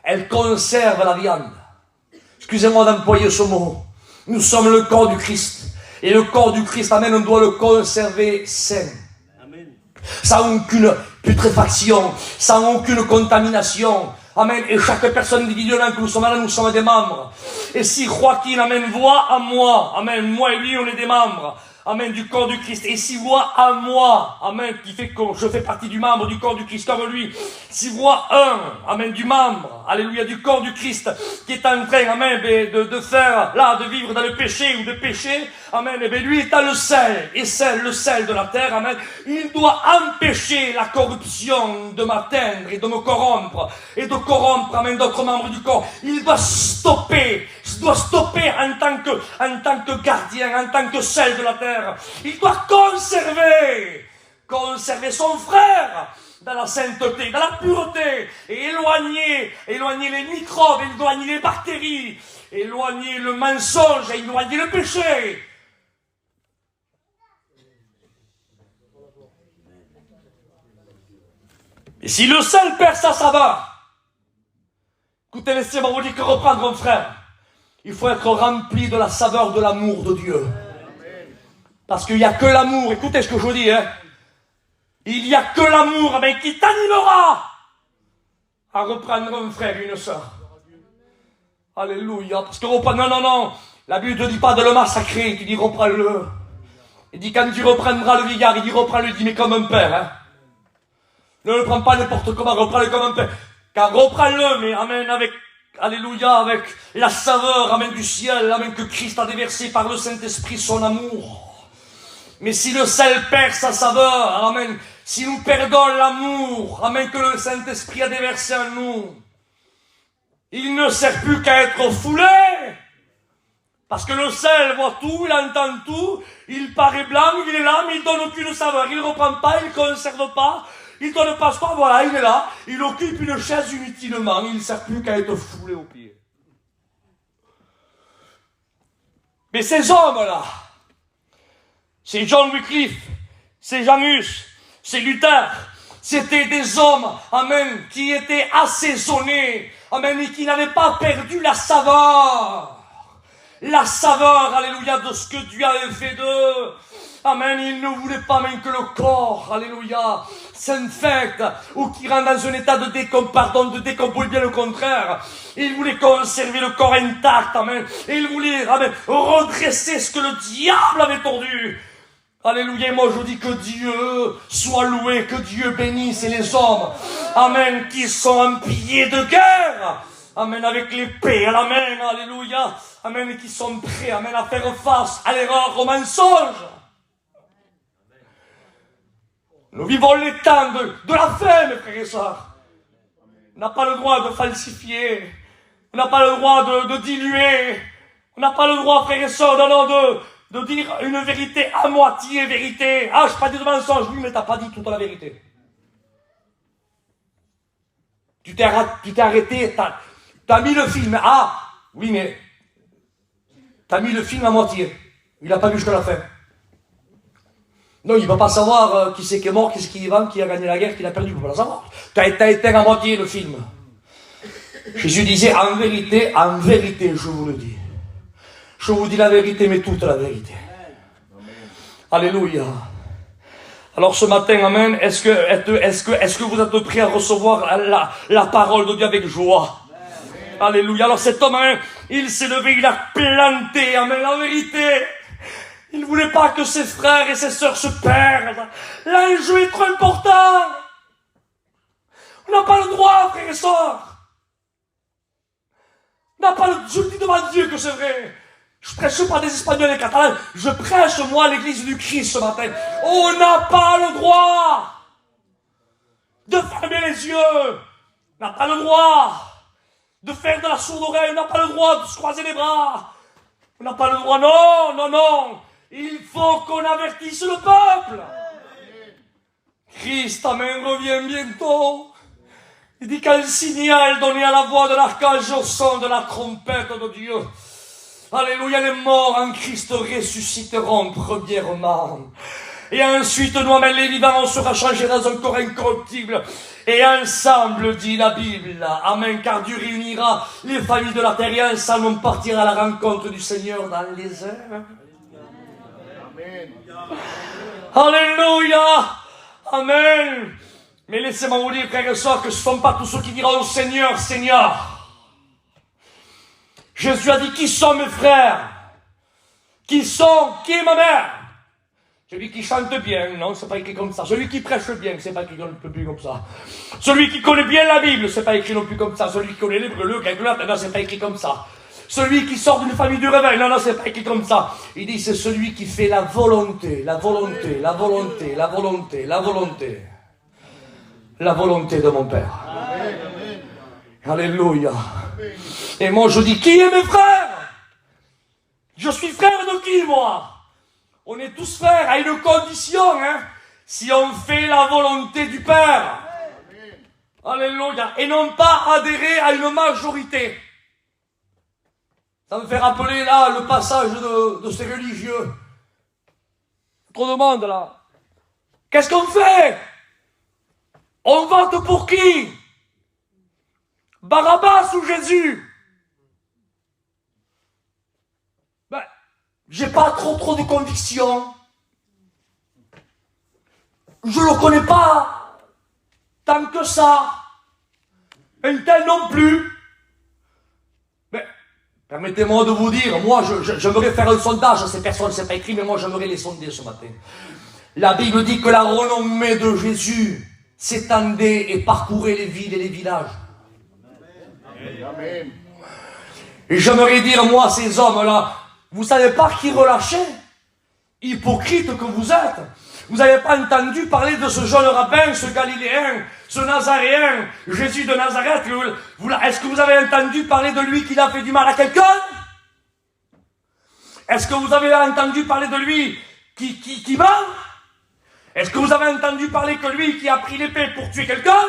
Elle conserve la viande. Excusez-moi d'employer ce mot. Nous sommes le corps du Christ. Et le corps du Christ, amen, on doit le conserver sain. Amen. Ça n'a putréfaction, sans aucune contamination. Amen. Et chaque personne individuellement que nous sommes là, nous sommes des membres. Et si Joaquin, amen, voit à moi, amen, moi et lui, on est des membres. Amen, du corps du Christ. Et s'il voit à moi, amen, qui fait que je fais partie du membre du corps du Christ comme lui, s'il voit amen, du membre, alléluia, du corps du Christ, qui est en train, amen, de faire, là, de vivre dans le péché ou de pécher, amen, et bien lui est dans le sel, et le sel de la terre, amen, il doit empêcher la corruption de m'atteindre et de me corrompre, et de corrompre, amen, d'autres membres du corps. Il doit stopper en tant que gardien, en tant que sel de la terre. Il doit conserver son frère dans la sainteté, dans la pureté, et éloigner les microbes, éloigner les bactéries, éloigner le mensonge, et éloigner le péché. Et si le sel perd sa saveur, écoutez, laissez-moi vous dire que reprendre mon frère, il faut être rempli de la saveur de l'amour de Dieu. Parce qu'il n'y a que l'amour, écoutez ce que je vous dis, hein. Il n'y a que l'amour, mais qui t'animera à reprendre un frère et une sœur. Alléluia. Parce que reprendre, non. La Bible ne te dit pas de le massacrer, tu dis reprends-le. Il dit quand tu reprendras le vieillard, il dit reprends-le, il dit mais comme un père, hein. Ne le prends pas n'importe comment, reprends-le comme un père. Car reprends-le, mais amen, alléluia, avec la saveur, amen, du ciel, amen, que Christ a déversé par le Saint-Esprit son amour. Mais si le sel perd sa saveur, amen, si nous perdons l'amour, amen, que le Saint-Esprit a déversé en nous, il ne sert plus qu'à être foulé. Parce que le sel voit tout, il entend tout, il paraît blanc, il est là, mais il donne aucune saveur. Il ne reprend pas, il ne conserve pas, il donne pas, voilà, il est là, il occupe une chaise inutilement, il ne sert plus qu'à être foulé aux pieds. Mais ces hommes-là, c'est John Wycliffe, c'est Janus, c'est Luther, c'était des hommes, amen, qui étaient assaisonnés, amen, et qui n'avaient pas perdu la saveur, alléluia, de ce que Dieu avait fait d'eux. Amen, ils ne voulaient pas même que le corps, alléluia, s'infecte ou qu'il rentre dans un état de décompose, bien le contraire. Ils voulaient conserver le corps intact, amen, et ils voulaient, amen, redresser ce que le diable avait tordu. Alléluia, moi je dis que Dieu soit loué, que Dieu bénisse les hommes, amen, qui sont en pied de guerre, amen, avec l'épée à la main, alléluia, amen, et qui sont prêts, amen, à faire face à l'erreur, au mensonge. Nous vivons les temps de la fin, mes frères et sœurs. On n'a pas le droit de falsifier, on n'a pas le droit de diluer, on n'a pas le droit, frères et sœurs, de dire une vérité à moitié vérité. Ah, je n'ai pas dit de mensonge, oui, mais tu n'as pas dit toute la vérité. Tu t'es arrêté, t'as mis le film. Ah, oui, mais t'as mis le film à moitié. Il n'a pas vu jusqu'à la fin. Non, il ne va pas savoir qui c'est qui est mort, qui c'est qui est vivant, qui a gagné la guerre, qui l'a perdu. Il ne va pas le savoir. T'as éteint à moitié le film. Jésus disait, en vérité, je vous le dis. Je vous dis la vérité, mais toute la vérité. Alléluia. Alors ce matin, amen, est-ce que vous êtes prêts à recevoir la parole de Dieu avec joie? Alléluia. Alors cet homme, amen, il s'est levé, il a planté, amen, la vérité. Il ne voulait pas que ses frères et ses sœurs se perdent. L'enjeu est trop important. On n'a pas le droit, frères et sœurs. On n'a pas le droit. Je le dis devant Dieu que c'est vrai. Je prêche pas des Espagnols et des Catalans. Je prêche, moi, l'église du Christ ce matin. On n'a pas le droit de fermer les yeux. On n'a pas le droit de faire de la sourde oreille. On n'a pas le droit de se croiser les bras. On n'a pas le droit. Non. Il faut qu'on avertisse le peuple. Christ, amen, revient bientôt. Il dit qu'un signal donné à la voix de l'archange au son de la trompette de Dieu. Alléluia, les morts en Christ ressusciteront premièrement. Et ensuite, nous, amen, les vivants, on sera changés dans un corps incorruptible. Et ensemble, dit la Bible, amen, car Dieu réunira les familles de la terre et ensemble on partira à la rencontre du Seigneur dans les airs. Amen. Alléluia. Amen. Mais laissez-moi vous dire, frères et sœurs, que ce ne sont pas tous ceux qui diront au Seigneur, Seigneur. Jésus a dit, qui sont mes frères? Qui est ma mère? Celui qui chante bien, non, c'est pas écrit comme ça. Celui qui prêche bien, c'est pas écrit non plus comme ça. Celui qui connaît bien la Bible, c'est pas écrit non plus comme ça. Celui qui connaît l'hébreu, le grec, non, c'est pas écrit comme ça. Celui qui sort d'une famille du réveil, non, c'est pas écrit comme ça. Il dit, c'est celui qui fait la volonté, la volonté, la volonté, la volonté, la volonté. La volonté de mon Père. Amen. Alléluia. Et moi je dis, qui est mes frères? Je suis frère de qui, moi? On est tous frères à une condition, hein, si on fait la volonté du Père. Alléluia. Et non pas adhérer à une majorité. Ça me fait rappeler là le passage de ces religieux. Trop de monde là. Qu'est-ce qu'on fait? On vote pour qui? Barabbas ou Jésus? Ben, j'ai pas trop de conviction. Je le connais pas tant que ça. Un tel non plus. Mais, permettez-moi de vous dire, moi, j'aimerais faire un sondage à ces personnes, c'est pas écrit, mais moi, j'aimerais les sonder ce matin. La Bible dit que la renommée de Jésus s'étendait et parcourait les villes et les villages. Amen. Et j'aimerais dire, moi, ces hommes-là, vous savez pas qui relâchait? Hypocrite que vous êtes. Vous n'avez pas entendu parler de ce jeune rabbin, ce Galiléen, ce Nazaréen, Jésus de Nazareth? Est-ce que vous avez entendu parler de lui qu'il a fait du mal à quelqu'un? Est-ce que vous avez entendu parler de lui qui ment? Est-ce que vous avez entendu parler que lui qui a pris l'épée pour tuer quelqu'un?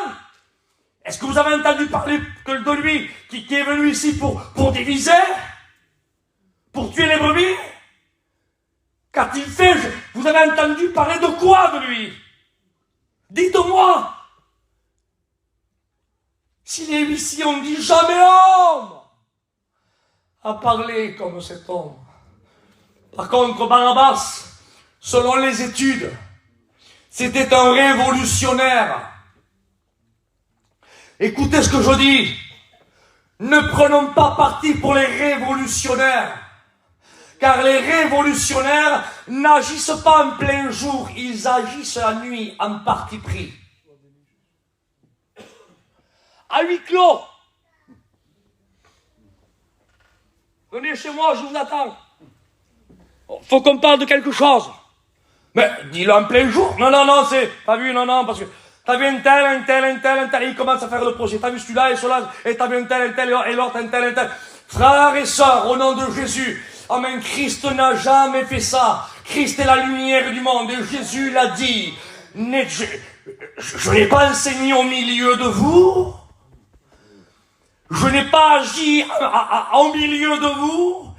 Est-ce que vous avez entendu parler de lui qui est venu ici pour diviser? Pour tuer les brebis? Qu'a-t-il fait? Vous avez entendu parler de quoi de lui? Dites-moi. S'il est ici, on dit jamais homme a parlé comme cet homme. Par contre, Barabbas, selon les études, c'était un révolutionnaire. Écoutez ce que je dis. Ne prenons pas parti pour les révolutionnaires. Car les révolutionnaires n'agissent pas en plein jour, ils agissent la nuit en parti pris. À huis clos. Venez chez moi, je vous attends. Faut qu'on parle de quelque chose. Mais dis-le en plein jour. Non, c'est... T'as vu, non, parce que... T'as vu un tel, il commence à faire le projet. T'as vu celui-là et celui-là, et t'as vu un tel, et l'autre, un tel. Frères et sœurs, au nom de Jésus, amen, Christ n'a jamais fait ça. Christ est la lumière du monde, et Jésus l'a dit. Je n'ai pas enseigné au milieu de vous. Je n'ai pas agi au milieu de vous.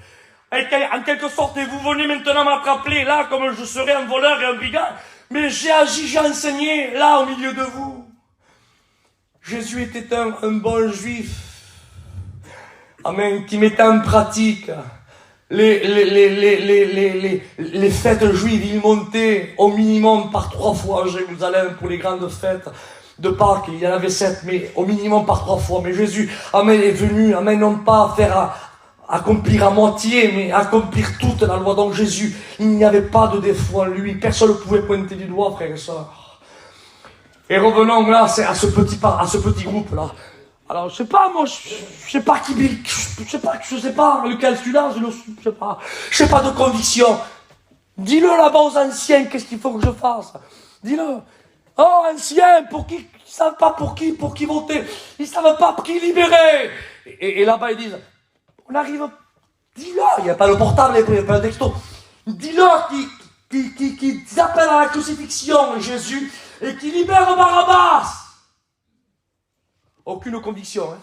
En quelque sorte, et vous venez maintenant m'attraper là, comme je serais un voleur et un brigand. Mais j'ai agi, j'ai enseigné là au milieu de vous. Jésus était un bon juif. Amen. Qui mettait en pratique les fêtes juives. Il montait au minimum par 3 fois à Jérusalem pour les grandes fêtes de Pâques. Il y en avait 7, mais au minimum par 3 fois. Mais Jésus, amen, est venu, amen, non pas faire accomplir à moitié, mais accomplir toute la loi. Donc Jésus, il n'y avait pas de défaut en lui. Personne ne pouvait pointer du doigt, frères et sœurs. Et revenons là, c'est à ce petit groupe là. Alors je sais pas, moi, je sais pas lequel celui-là, je sais pas de conviction. Dis-le là-bas aux anciens, qu'est-ce qu'il faut que je fasse? Dis-le. Oh, anciens, pour qui, ils savent pas pour qui voter. Ils savent pas pour qui libérer. Et là-bas ils disent, on arrive, dis-leur, il n'y a pas le portable, il n'y a pas le texto, dis-leur qui appellent à la crucifixion Jésus et qui libère Barabbas. Aucune conviction, hein.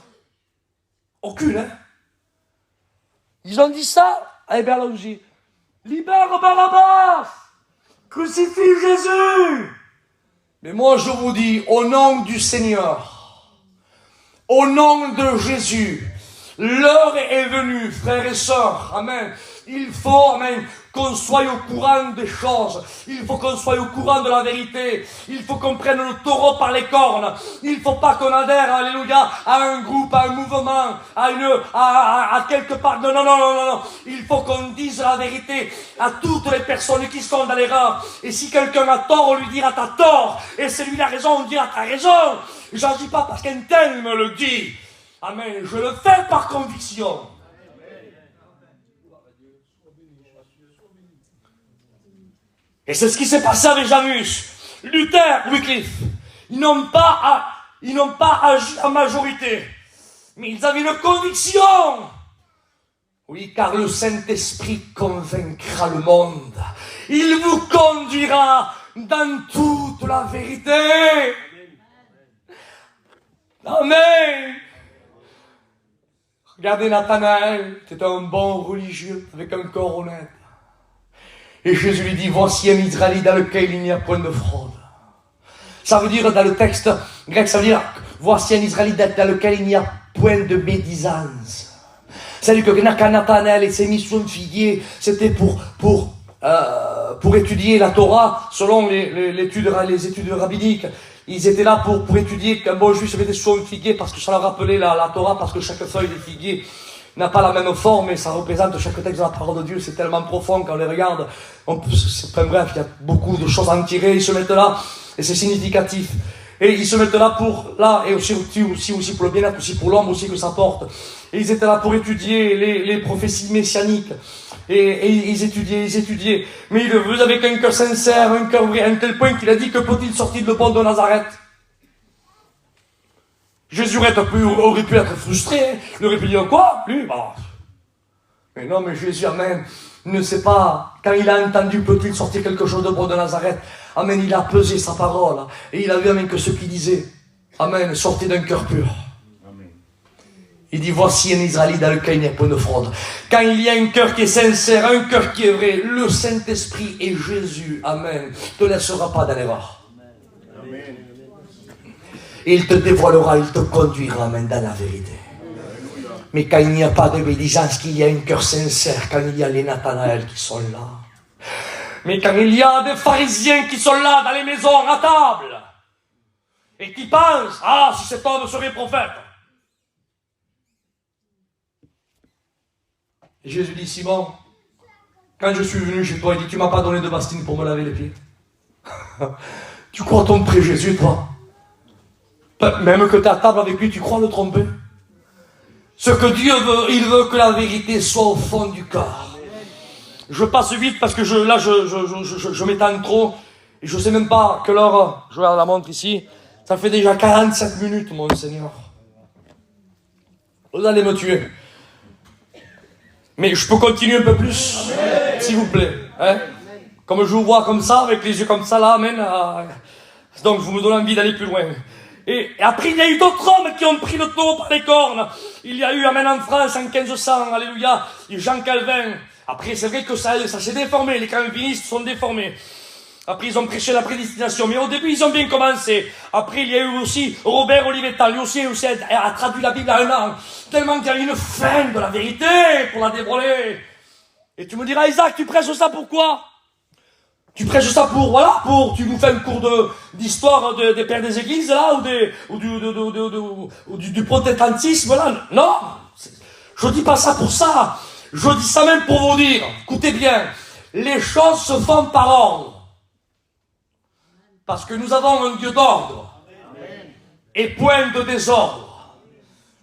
Aucune, hein. Ils ont dit ça, eh bien allons-y. Libère Barabbas, crucifie Jésus. Mais moi je vous dis, au nom du Seigneur, au nom de Jésus, L'heure est venue, frères et sœurs. Amen. Il faut, amen, qu'on soit au courant des choses. Il faut qu'on soit au courant de la vérité. Il faut qu'on prenne le taureau par les cornes. Il faut pas qu'on adhère, alléluia, à un groupe, à un mouvement, à quelque part. Non, non, non, non, non, non. Il faut qu'on dise la vérité à toutes les personnes qui sont dans l'erreur. Et si quelqu'un a tort, on lui dira t'as tort. Et si lui a raison, on dira t'as raison. J'en dis pas parce qu'un tel me le dit. Amen. Je le fais par conviction. Et c'est ce qui s'est passé avec Janus, Luther, Wycliffe. Ils n'ont pas agi en majorité, mais ils avaient une conviction. Oui, car le Saint-Esprit convaincra le monde. Il vous conduira dans toute la vérité. Amen. Regardez Nathanaël, c'était un bon religieux avec un corps honnête. Et Jésus lui dit, voici un Israélite dans lequel il n'y a point de fraude. Ça veut dire, dans le texte grec, ça veut dire, voici un Israélite dans lequel il n'y a point de médisance. C'est-à-dire que quand Nathanaël s'est mis sous un figuier, c'était pour étudier la Torah, selon les études rabbiniques. Ils étaient là pour étudier qu'un bon juif se mettait sous un figuier parce que ça leur rappelait la Torah, parce que chaque feuille des figuiers n'a pas la même forme et ça représente chaque texte de la parole de Dieu. C'est tellement profond quand on les regarde. Bref, il y a beaucoup de choses à en tirer. Ils se mettent là et c'est significatif. Et ils se mettent là et aussi pour le bien-être, aussi pour l'homme aussi que ça porte. Et ils étaient là pour étudier les prophéties messianiques. Et ils étudiaient. Mais ils le faisaient avec un cœur sincère, un cœur vrai, à un tel point qu'il a dit que peut-il sortir de bon de Nazareth? Jésus aurait pu être frustré. Il aurait pu dire quoi? Lui, bah. Mais non, mais Jésus, amen, ne sait pas. Quand il a entendu peut-il sortir quelque chose de bon de Nazareth, amen, il a pesé sa parole. Et il a vu, amen, que ce qu'il disait, amen, sortait d'un cœur pur. Il dit, voici un Israélite dans lequel il n'y a point de fraude. Quand il y a un cœur qui est sincère, un cœur qui est vrai, le Saint-Esprit et Jésus, amen, ne te laissera pas dans l'erreur. Et il te dévoilera, il te conduira, amen, dans la vérité. Mais quand il n'y a pas de médisance, qu'il y a un cœur sincère, quand il y a les Nathanaël qui sont là. Mais quand il y a des pharisiens qui sont là, dans les maisons, à table, et qui pensent, ah, si cet homme serait prophète. Et Jésus dit, Simon, quand je suis venu chez toi, il dit, tu m'as pas donné de bastine pour me laver les pieds. Tu crois tromper Jésus, toi? Même que tu es à table avec lui, tu crois le tromper? Ce que Dieu veut, il veut que la vérité soit au fond du cœur. Je passe vite parce que je m'étends trop. Et je sais même pas quelle heure, je regarde la montre ici, ça fait déjà 47 minutes, mon Seigneur. Vous allez me tuer. Mais je peux continuer un peu plus, s'il vous plaît. Hein? Comme je vous vois comme ça, avec les yeux comme ça, là, amen. Donc, vous me donnez envie d'aller plus loin. Et après, il y a eu d'autres hommes qui ont pris le taureau par les cornes. Il y a eu, amen, en France, en 1500, alléluia, Jean Calvin. Après, c'est vrai que ça s'est déformé, les calvinistes sont déformés. Après, ils ont prêché la prédestination. Mais au début, ils ont bien commencé. Après, il y a eu aussi Robert Olivetan. Lui aussi a traduit la Bible à un an. Tellement qu'il y a eu une fin de la vérité pour la dévoiler. Et tu me diras, Isaac, tu prêches ça pourquoi? Tu prêches ça tu nous fais un cours d'histoire des pères des églises, là, ou du protestantisme, là. Non! Je dis pas ça pour ça. Je dis ça même pour vous dire, écoutez bien, les choses se font par ordre. Parce que nous avons un Dieu d'ordre. Et point de désordre.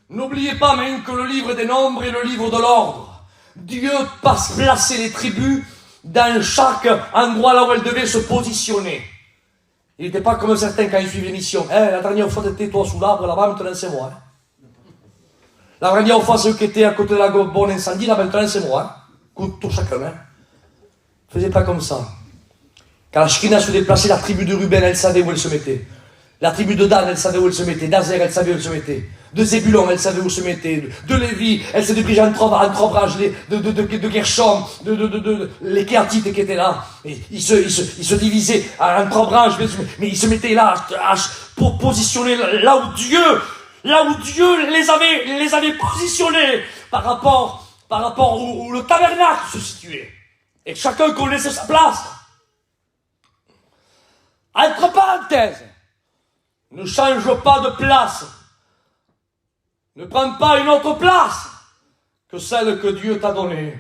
N'oubliez pas même que le livre des nombres est le livre de l'ordre. Dieu passe placer les tribus dans chaque endroit là où elles devaient se positionner. Il n'était pas comme certains quand ils suivent l'émission. La dernière fois, t'étais toi sous l'arbre, là-bas, maintenant c'est moi. La dernière fois, ceux qui étaient à côté de la bonne incendie, là, maintenant c'est moi. Tout chacun. Ne faisait pas comme ça. Quand la Shekinah se déplaçait, la tribu de Ruben, elle savait où elle se mettait. La tribu de Dan, elle savait où elle se mettait. D'Azer, elle savait où elle se mettait. De Zébulon, elle savait où se mettait. De Lévi, elle s'est déprisée en trois branches. De Gershon, les Kéatites qui étaient là. Et ils se divisaient en trois branches, mais ils se mettaient là pour positionner là où Dieu là où Dieu les avait positionnés par rapport où le tabernacle se situait. Et chacun connaissait sa place. Entre parenthèses, ne change pas de place. Ne prends pas une autre place que celle que Dieu t'a donnée.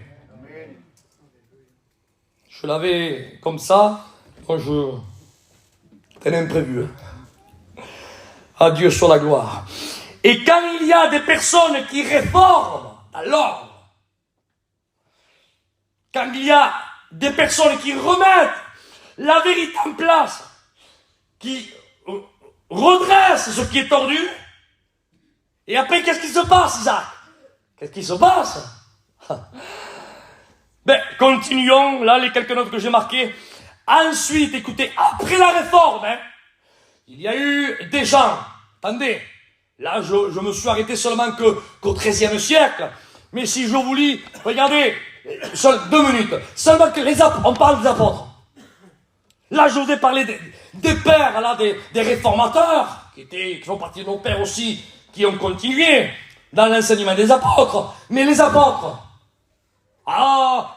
Je l'avais comme ça, quand je tenais imprévu. À Dieu soit la gloire. Et quand il y a des personnes qui réforment à l'ordre, quand il y a des personnes qui remettent la vérité en place, qui redressent ce qui est tordu, et après, qu'est-ce qui se passe, Isaac? Qu'est-ce qui se passe? Ben, continuons, là, les quelques notes que j'ai marquées. Ensuite, écoutez, après la réforme, il y a eu des gens, attendez, là, je me suis arrêté seulement qu'au XIIIe siècle, mais si je vous lis, regardez, 2 minutes, seulement que on parle des apôtres. Là, je vous ai parlé des pères, là, des réformateurs, qui font partie de nos pères aussi, qui ont continué dans l'enseignement des apôtres. Mais les apôtres,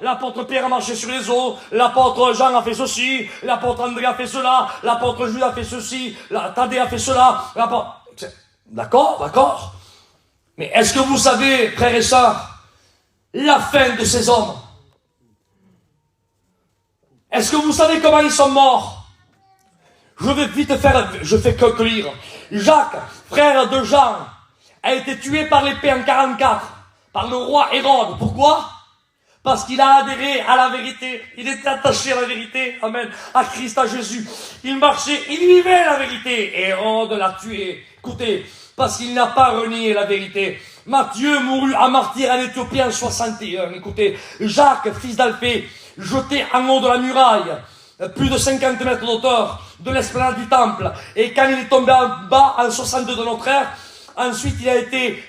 l'apôtre Pierre a marché sur les eaux, l'apôtre Jean a fait ceci, l'apôtre André a fait cela, l'apôtre Jules a fait ceci, Thaddée a fait cela, D'accord. Mais est-ce que vous savez, frères et sœurs, la fin de ces hommes? Est-ce que vous savez comment ils sont morts? Je vais vite je fais que lire. Jacques, frère de Jean, a été tué par l'épée en 44, par le roi Hérode. Pourquoi? Parce qu'il a adhéré à la vérité. Il était attaché à la vérité. Amen. À Christ, à Jésus. Il marchait, il vivait la vérité. Et Hérode l'a tué. Écoutez, parce qu'il n'a pas renié la vérité. Matthieu mourut à martyr en Éthiopie en 61. Écoutez, Jacques, fils d'Alphée, jeté en haut de la muraille, plus de 50 mètres d'auteur, de l'esplanade du temple. Et quand il est tombé en bas, en 62 de notre ère, ensuite il a été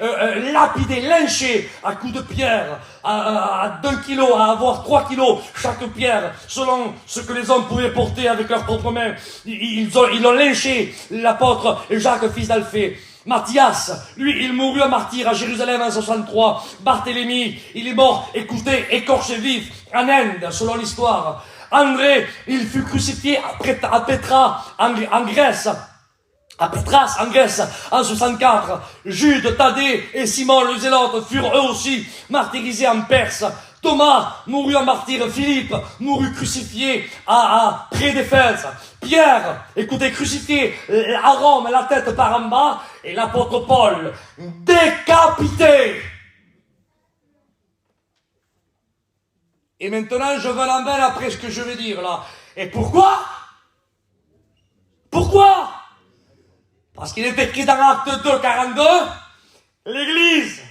lapidé, lynché à coups de pierre, à 2 kilos, à avoir 3 kilos chaque pierre, selon ce que les hommes pouvaient porter avec leurs propres mains. Ils ont lynché l'apôtre Jacques, fils d'Alphée. Matthias, lui, il mourut à martyr à Jérusalem en 63. Barthélemy, il est mort, écoutez, écorché vif, en Inde, selon l'histoire. André, il fut crucifié à Pétra, en Grèce. À Pétras, en Grèce, en 64. Jude, Thaddée et Simon le Zélote furent eux aussi martyrisés en Perse. Thomas mourut en martyr. Philippe mourut crucifié près d'Éphèse. Pierre, écoutez, crucifié à Rome, la tête par en bas. Et l'apôtre Paul, décapité. Et maintenant, je veux l'embêter après ce que je vais dire là. Et pourquoi? Parce qu'il est écrit dans Actes 2, 42, l'Église,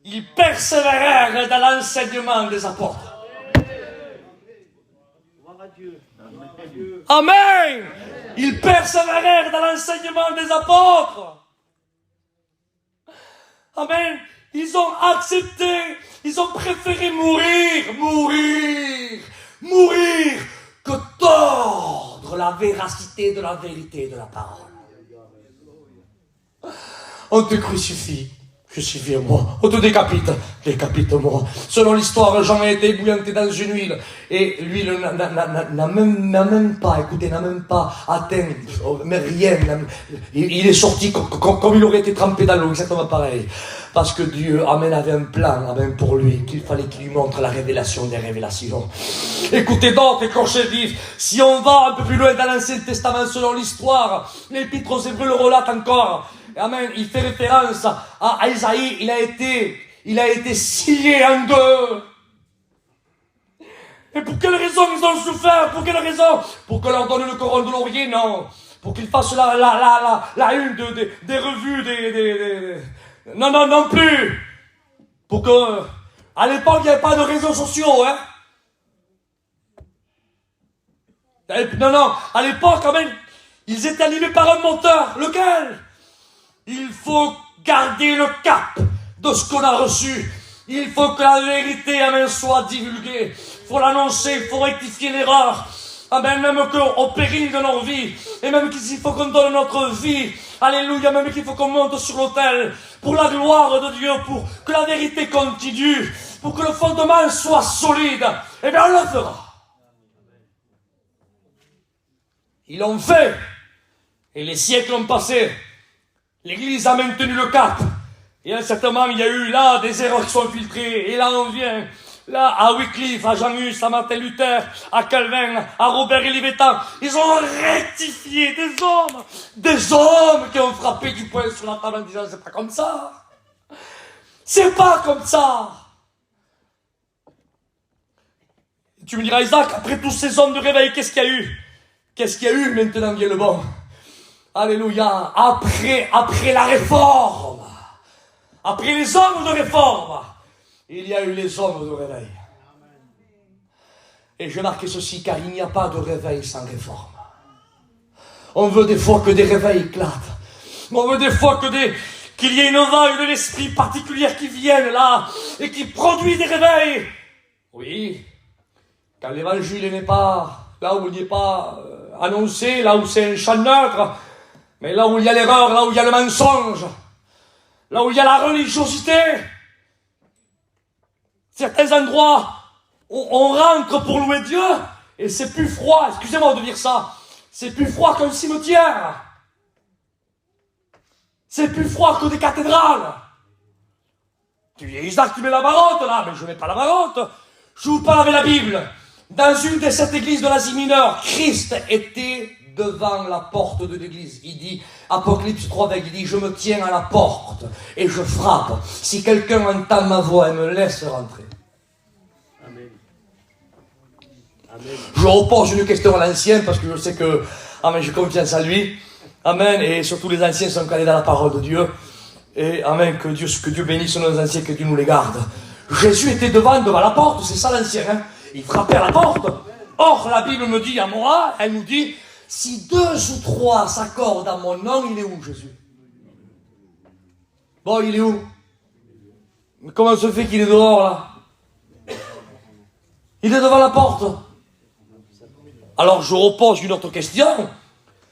ils persévérèrent dans l'enseignement des apôtres. Amen. Ils persévérèrent dans l'enseignement des apôtres. Amen. Ils ont accepté, ils ont préféré mourir que tordre la véracité de la vérité de la parole. On te crucifie, crucifie-moi. On te décapite, décapite-moi. Selon l'histoire, Jean a été ébouillanté dans une huile. Et lui n'a même pas atteint, mais rien. Il est sorti comme il aurait été trempé dans l'eau, exactement pareil. Parce que Dieu, avait un plan, pour lui, qu'il fallait qu'il lui montre la révélation des révélations. Écoutez donc, écorché vif, si on va un peu plus loin dans l'Ancien Testament, selon l'histoire, l'Épître aux Hébreux le relate encore. Amen, il fait référence à Isaïe, il a été scié en deux. Et pour quelle raison ils ont souffert? Pour quelle raison? Pour qu'on leur donne le couronne de laurier? Non. Pour qu'ils fassent la une des revues, non plus. Pour que, à l'époque, il n'y avait pas de réseaux sociaux, hein. Non, à l'époque, quand même, ils étaient animés par un moteur. Lequel? Il faut garder le cap de ce qu'on a reçu. Il faut que la vérité, soit divulguée. Il faut l'annoncer, il faut rectifier l'erreur. Même qu'au péril de nos vies, et même qu'il faut qu'on donne notre vie, Alléluia, même qu'il faut qu'on monte sur l'autel pour la gloire de Dieu, pour que la vérité continue, pour que le fondement soit solide. Eh bien, on le fera. Ils l'ont fait. Et les siècles ont passé. L'Église a maintenu le cap. Et à un certain moment, il y a eu là des erreurs qui sont filtrées. Et là, on vient... Là, à Wycliffe, à Jean Hus, à Martin Luther, à Calvin, à Robert et Livetan, ils ont rectifié des hommes qui ont frappé du poing sur la table en disant c'est pas comme ça. C'est pas comme ça. Tu me diras, Isaac, après tous ces hommes de réveil, qu'est-ce qu'il y a eu? Qu'est-ce qu'il y a eu maintenant, vient le bon? Alléluia. Après la réforme, après les hommes de réforme, il y a eu les hommes de réveil. Et je marque ceci, car il n'y a pas de réveil sans réforme. On veut des fois que des réveils éclatent. On veut des fois qu'il y ait une vague de l'esprit particulière qui vienne là et qui produit des réveils. Oui, quand l'évangile n'est pas là où il n'est pas annoncé, là où c'est un champ neutre, mais là où il y a l'erreur, là où il y a le mensonge, là où il y a la religiosité. Certains endroits, on rentre pour louer Dieu, et c'est plus froid, excusez-moi de dire ça, c'est plus froid qu'un cimetière. C'est plus froid que des cathédrales. Tu dis, Isaac, tu mets la marotte là, mais je ne mets pas la marotte. Je vous parle avec la Bible. Dans une des 7 églises de l'Asie mineure, Christ était devant la porte de l'église. Il dit, Apocalypse 3, il dit, je me tiens à la porte et je frappe. Si quelqu'un entend ma voix et me laisse rentrer. Amen. Amen. Je repose une question à l'ancien parce que je sais que, amen, j'ai confiance en lui. Amen. Et surtout les anciens sont calés dans la parole de Dieu. Et amen, que Dieu bénisse nos anciens, que Dieu nous les garde. Jésus était devant la porte, c'est ça l'ancien, hein. Il frappait à la porte. Or, la Bible me dit à moi, elle nous dit, si 2 ou 3 s'accordent à mon nom, il est où, Jésus? Bon, il est où? Mais comment se fait qu'il est dehors, là? Il est devant la porte. Alors, je repose une autre question.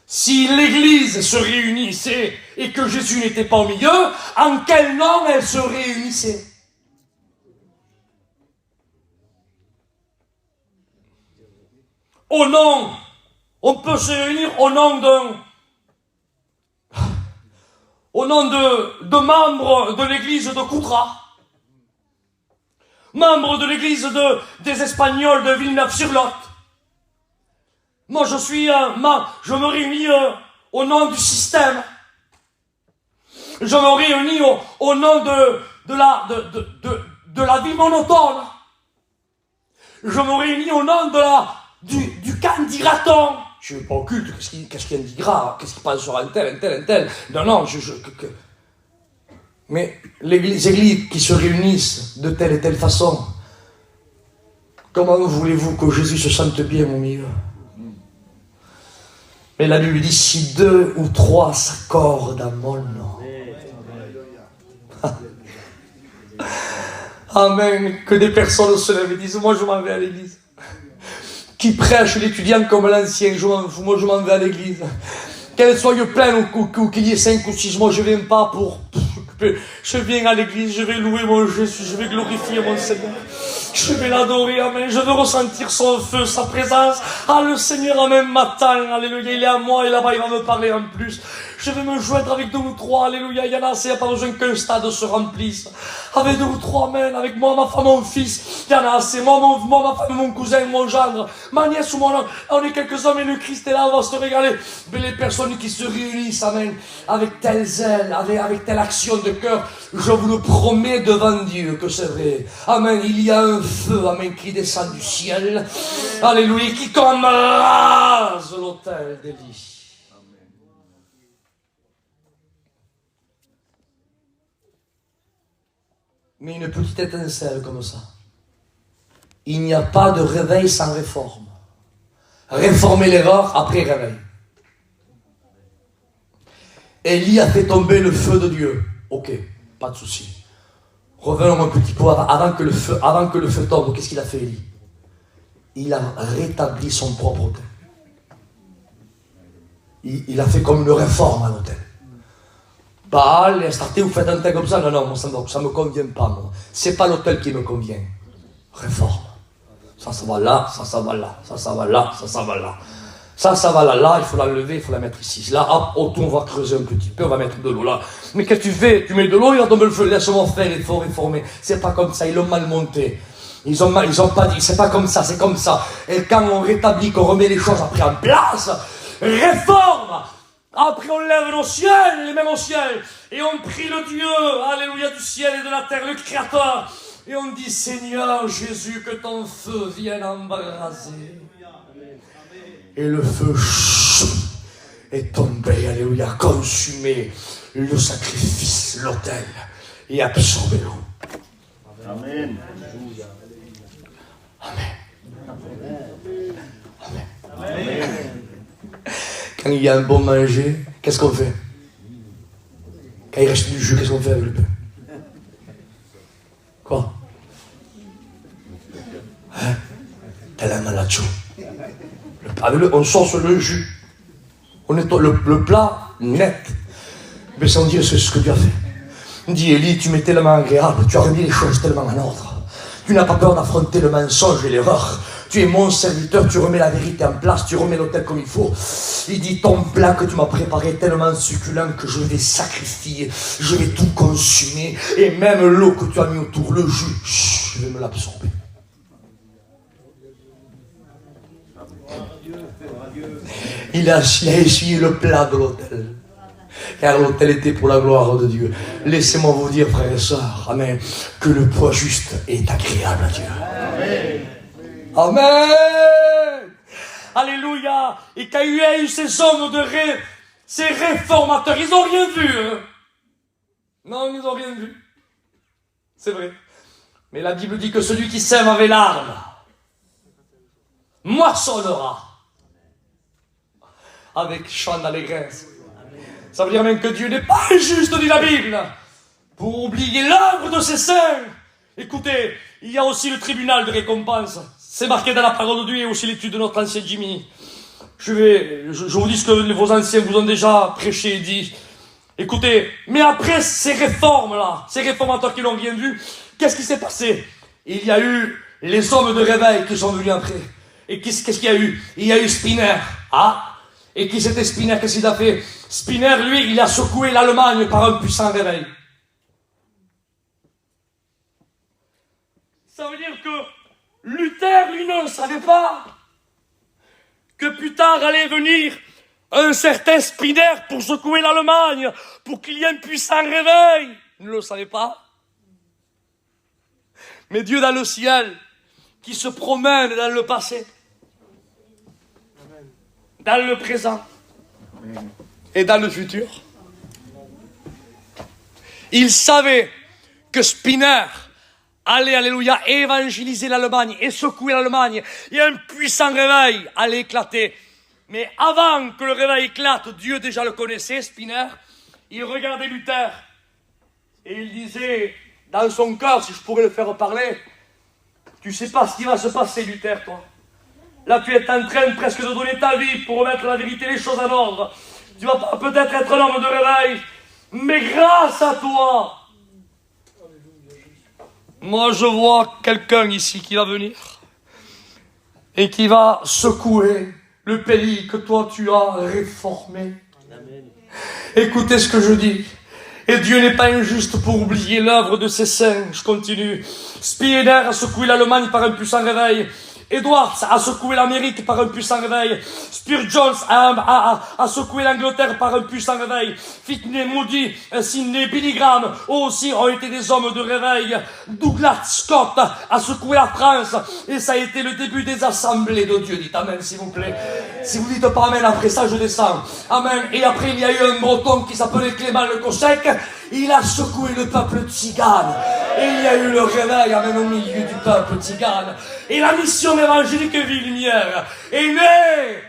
Si l'Église se réunissait et que Jésus n'était pas au milieu, en quel nom elle se réunissait? Au nom, on peut se réunir au nom de membres de l'église de Coutras, membres de l'église des Espagnols de Villeneuve-sur-Lot. Moi, je me réunis au nom du système. Je me réunis au nom de la vie monotone. Je me réunis au nom du candidaton. Je ne suis pas occulte, qu'est-ce qu'il dira, qu'est-ce qu'il pense sur un tel. Non, mais les églises qui se réunissent de telle et telle façon, comment voulez-vous que Jésus se sente bien au milieu? Mais la Bible dit, si 2 ou 3 s'accordent à mon nom. Amen. Que des personnes se lèvent et disent, moi je m'en vais à l'église. Qui prêche l'étudiant comme l'ancien, je m'en fous, moi je m'en vais à l'église. Qu'elle soit pleine ou qu'il y ait 5 ou 6, moi je viens pas pour s'occuper. Je viens à l'église, je vais louer mon Jésus, je vais glorifier mon Seigneur. Je vais l'adorer, amen. Je veux ressentir son feu, sa présence. Ah, le Seigneur, amen, m'attend, alléluia, il est à moi et là-bas il va me parler en plus. Je vais me joindre avec 2 ou 3, alléluia, il y en a, il n'y a pas besoin qu'un stade se remplisse. Avec 2 ou 3, amen, avec moi, ma femme, mon fils, il y en a assez, moi, ma femme, mon cousin, mon gendre, ma nièce ou mon oncle, on est quelques hommes et le Christ est là, on va se régaler. Mais les personnes qui se réunissent, amen, avec tel zèle, avec telle action de cœur, je vous le promets devant Dieu que c'est vrai. Amen, il y a un feu, amen, qui descend du ciel, alléluia, qui comme rase l'autel d'Élie. Mais une petite étincelle comme ça. Il n'y a pas de réveil sans réforme. Réformer l'erreur après réveil. Élie a fait tomber le feu de Dieu. Ok, pas de souci. Revenons un petit peu avant que le feu tombe. Qu'est-ce qu'il a fait, Élie? Il a rétabli son propre autel. Il a fait comme une réforme à l'autel. Bâle, Astarté, vous faites un thé comme ça? Non, non, moi, ça me convient pas, moi. C'est pas l'hôtel qui me convient. Réforme. Ça va là, ça va là, ça va là, ça va là. Ça va là, il faut la lever, il faut la mettre ici. Là, hop, autour, on va creuser un petit peu, on va mettre de l'eau là. Mais qu'est-ce que tu fais? Tu mets de l'eau, il va tomber le feu, laisse-moi faire, il faut réformer. C'est pas comme ça, ils l'ont mal monté. Ils ont pas dit, c'est pas comme ça, c'est comme ça. Et quand on rétablit, qu'on remet les choses après en place, réforme! Après on lève nos ciels, les mains au ciel, et on prie le Dieu, alléluia, du ciel et de la terre, le Créateur. Et on dit, Seigneur Jésus, que ton feu vienne embraser. Et le feu est tombé, alléluia, consumé le sacrifice, l'autel, et absorbé l'eau. Amen. Amen. Amen. Quand il y a un bon manger, qu'est-ce qu'on fait? Quand il reste du jus, qu'est-ce qu'on fait avec le pain? Quoi? Hein? T'as la malacho. On sauce le jus. On est le plat net. Mais sans dire c'est ce que Dieu a fait. Dis Élie, tu m'es tellement agréable, tu as remis les choses tellement en ordre. Tu n'as pas peur d'affronter le mensonge et l'erreur. Tu es mon serviteur, tu remets la vérité en place, tu remets l'autel comme il faut. Il dit, ton plat que tu m'as préparé est tellement succulent que je vais sacrifier, je vais tout consumer. Et même l'eau que tu as mis autour, le jus, je vais me l'absorber. Il a essuyé le plat de l'autel. Car l'autel était pour la gloire de Dieu. Laissez-moi vous dire, frères et sœurs, amen, que le poids juste est agréable à Dieu. Amen. Amen. Alléluia. Et quand il y a eu ces hommes ces réformateurs, ils n'ont rien vu. Hein? Non, ils n'ont rien vu. C'est vrai. Mais la Bible dit que celui qui sème avec l'arme moissonnera avec chant d'allégresse. Ça veut dire même que Dieu n'est pas injuste, dit la Bible, pour oublier l'œuvre de ses saints. Écoutez, il y a aussi le tribunal de récompense. C'est marqué dans la parole de Dieu et aussi l'étude de notre ancien Jimmy. Je vous dis ce que vos anciens vous ont déjà prêché et dit. Écoutez, mais après ces réformes-là, ces réformateurs qui n'ont rien vu, qu'est-ce qui s'est passé? Il y a eu les hommes de réveil qui sont venus après. Et qu'est-ce qu'il y a eu? Il y a eu Spinner. Ah! Et qui c'était Spinner? Qu'est-ce qu'il a fait? Spinner, lui, il a secoué l'Allemagne par un puissant réveil. Ça veut dire que Luther, lui, ne savait pas que plus tard allait venir un certain Spinner pour secouer l'Allemagne, pour qu'il y ait un puissant réveil. Il ne le savait pas. Mais Dieu dans le ciel, qui se promène dans le passé, dans le présent et dans le futur. Il savait que Spinner allait, alléluia, évangéliser l'Allemagne et secouer l'Allemagne. Et un puissant réveil allait éclater. Mais avant que le réveil éclate, Dieu déjà le connaissait, Spinner. Il regardait Luther et il disait dans son cœur, si je pourrais le faire parler, tu sais pas ce qui va se passer, Luther, toi. Là, tu es en train presque de donner ta vie pour remettre la vérité, les choses en ordre. Tu vas peut-être être un homme de réveil, mais grâce à toi, moi je vois quelqu'un ici qui va venir et qui va secouer le pays que toi tu as réformé. Amen. Écoutez ce que je dis. Et Dieu n'est pas injuste pour oublier l'œuvre de ses saints. Je continue. Spinner a secoué l'Allemagne par un puissant réveil. Edwards a secoué l'Amérique par un puissant réveil. Spurgeon a secoué l'Angleterre par un puissant réveil. Finney, Moody, Sidney, Billy Graham aussi ont été des hommes de réveil. Douglas Scott a secoué la France et ça a été le début des assemblées de Dieu. Dites Amen s'il vous plaît. Si vous dites pas Amen, après ça je descends. Amen. Et après il y a eu un breton qui s'appelait Clément Le Cossec. Il a secoué le peuple tzigane. Et il y a eu le réveil, amen, au milieu du peuple tzigane. Et la mission évangélique Vie Lumière est née.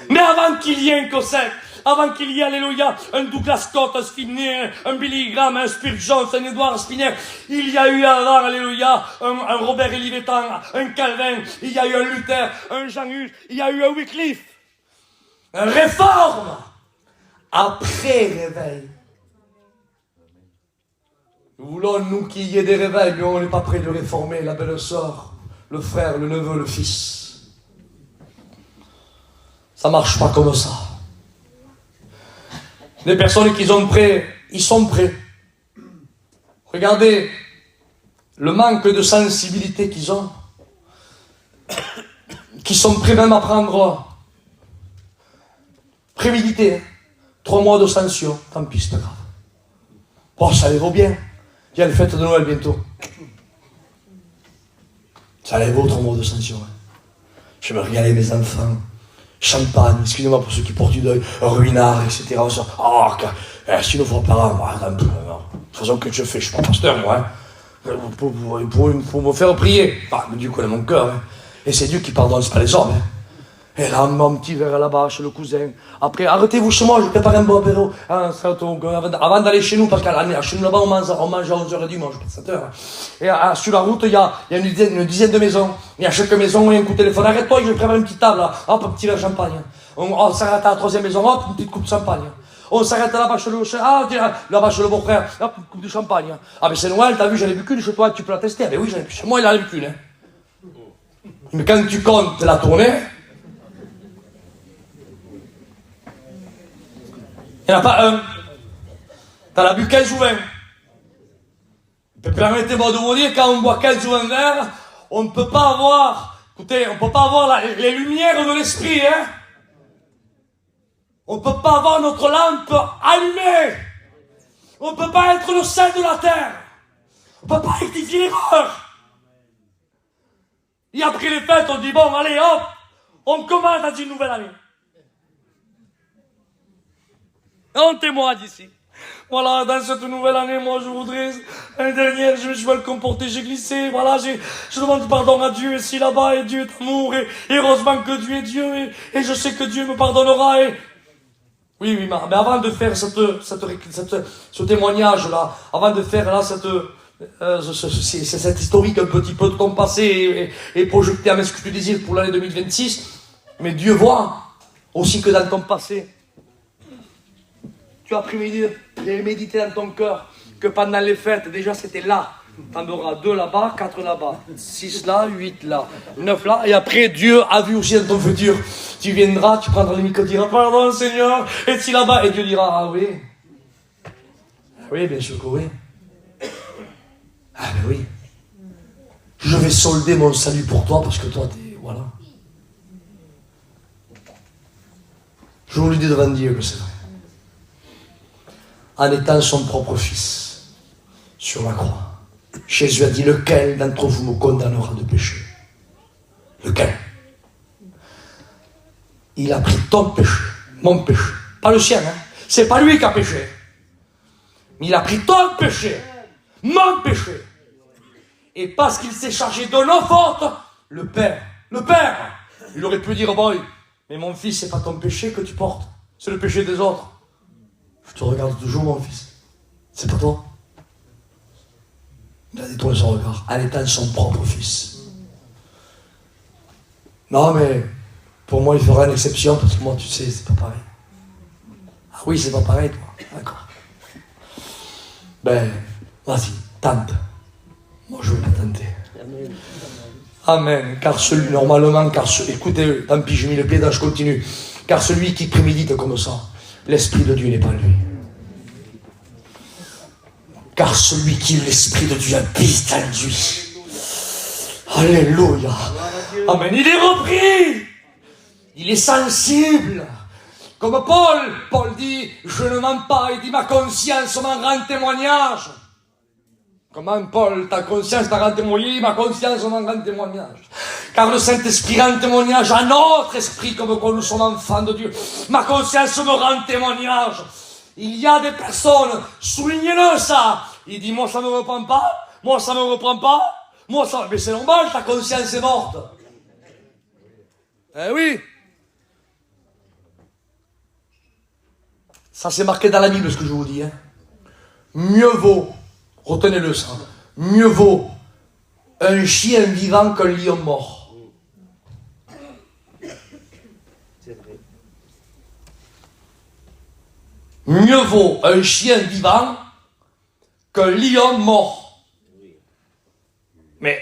Mais avant qu'il y ait un Cossec, avant qu'il y ait, alléluia, un Douglas Scott, un Finney, un Billy Graham, un Spurgeon, un Edward Spinner, il y a eu avant, alléluia, un Robert Elivetan, un Calvin, il y a eu un Luther, un Jean Hus, il y a eu un Wycliffe. Réforme après réveil. Nous voulons, nous, qu'il y ait des réveils, mais on n'est pas prêt de réformer la belle-sœur, le frère, le neveu, le fils. Ça marche pas comme ça. Les personnes qui sont prêtes, ils sont prêts. Regardez le manque de sensibilité qu'ils ont, qui sont prêts même à prendre prémédité. 3 mois de sanction, tant pis, c'est pas grave. Bon, ça les vaut bien. Il y a les fêtes de Noël bientôt. Ça les vaut 3 mois de sanction. Hein. Je vais me régaler mes enfants. Champagne, excusez-moi pour ceux qui portent du deuil, ruinard, etc. Si nous ferons pas, de toute façon, que je fais, je suis pas pasteur, moi. Hein. Pour me faire prier. Bah, Dieu connaît mon cœur. Hein. Et c'est Dieu qui pardonne, c'est pas les hommes. Hein. Et là, mon petit verre là-bas, chez le cousin. Après, arrêtez-vous chez moi, je prépare un bon apéro. Hein, avant d'aller chez nous, parce qu'à chez nous là-bas, on mange à 11h du dimanche, pas 7h. Et sur la route, il y a une dizaine de maisons. Et à chaque maison, il y a un coup de téléphone. Arrête-toi, je vais préparer une petite table, là. Hop, un petit verre de champagne. On s'arrête à la 3e maison, hop, une petite coupe de champagne. On s'arrête là-bas chez là-bas chez le beau-frère, hop, une coupe de champagne. Ah, mais c'est Noël, t'as vu, j'en ai bu qu'une chez toi, tu peux la tester. Ah, ben oui, j'en ai bu. Chez moi, il en a bu qu'une, hein. Mais quand tu comptes la tournée, il n'y en a pas un. T'en as bu 15 ou 20. Permettez-moi de vous dire, quand on boit 15 ou 20 verres, on ne peut pas avoir, écoutez, on ne peut pas avoir les lumières de l'esprit, hein. On ne peut pas avoir notre lampe allumée. On ne peut pas être le sel de la terre. On ne peut pas rectifier l'erreur. Et après les fêtes, on dit, bon, allez, hop, on commence dans une nouvelle année. On témoigne ici. Voilà, dans cette nouvelle année, moi, je voudrais, l'année dernière, je me suis mal comporté, j'ai glissé, voilà, je demande pardon à Dieu, ici, là-bas, et Dieu est amour, et heureusement que Dieu est Dieu, et je sais que Dieu me pardonnera, et... Oui, mais avant de faire ce témoignage-là, avant de faire, là, cette historique un petit peu de ton passé, et projeté à ce que tu désires pour l'année 2026, mais Dieu voit aussi que dans ton passé, tu as prémédité dans ton cœur que pendant les fêtes, déjà c'était là. T'en auras 2 là-bas, 4 là-bas, 6 là, 8 là, 9 là. Et après, Dieu a vu aussi dans ton futur. Tu viendras, tu prendras le micro, tu diras, pardon Seigneur, et tu là-bas. Et Dieu dira, ah oui. Ah oui, bien sûr que oui. Ah ben oui. Je vais solder mon salut pour toi parce que toi, t'es... Voilà. Je vous le dis devant Dieu que c'est vrai. En étant son propre fils sur la croix. Jésus a dit, lequel d'entre vous me condamnera de péché? Lequel? Il a pris ton péché, mon péché, pas le sien, hein. C'est pas lui qui a péché. Mais il a pris ton péché, mon péché. Et parce qu'il s'est chargé de nos fautes, le Père, il aurait pu dire, bon, mais mon fils, c'est pas ton péché que tu portes, c'est le péché des autres. Je te regarde toujours, mon fils. C'est pas toi. Il a détourné son regard en étant son propre fils. Non, mais pour moi, il fera une exception parce que moi, tu sais, c'est pas pareil. Ah oui, c'est pas pareil, toi. D'accord. Ben, vas-y, tente. Moi, je vais pas tenter. Amen. Car celui, normalement, écoutez, tant pis, j'ai mis le pied là, je continue. Car celui qui prémédite comme ça, l'Esprit de Dieu n'est pas en lui. Car celui qui est l'Esprit de Dieu habite en lui. Alléluia. Amen. Il est repris. Il est sensible. Comme Paul dit, je ne mens pas. Il dit, ma conscience m'en rend témoignage. Comment Paul, ta conscience t'a rendu témoignage, ma conscience m'en rend témoignage. Car le Saint-Esprit rend témoignage à notre esprit comme quand nous sommes enfants de Dieu. Ma conscience me rend témoignage. Il y a des personnes, soulignez-le ça. Il dit, moi ça me reprend pas, moi ça me reprend pas, moi ça... Mais c'est normal, ta conscience est morte. Eh oui. Ça c'est marqué dans la Bible ce que je vous dis. Hein. Mieux vaut, retenez-le ça, mieux vaut un chien vivant qu'un lion mort. Mieux vaut un chien vivant qu'un lion mort. Mais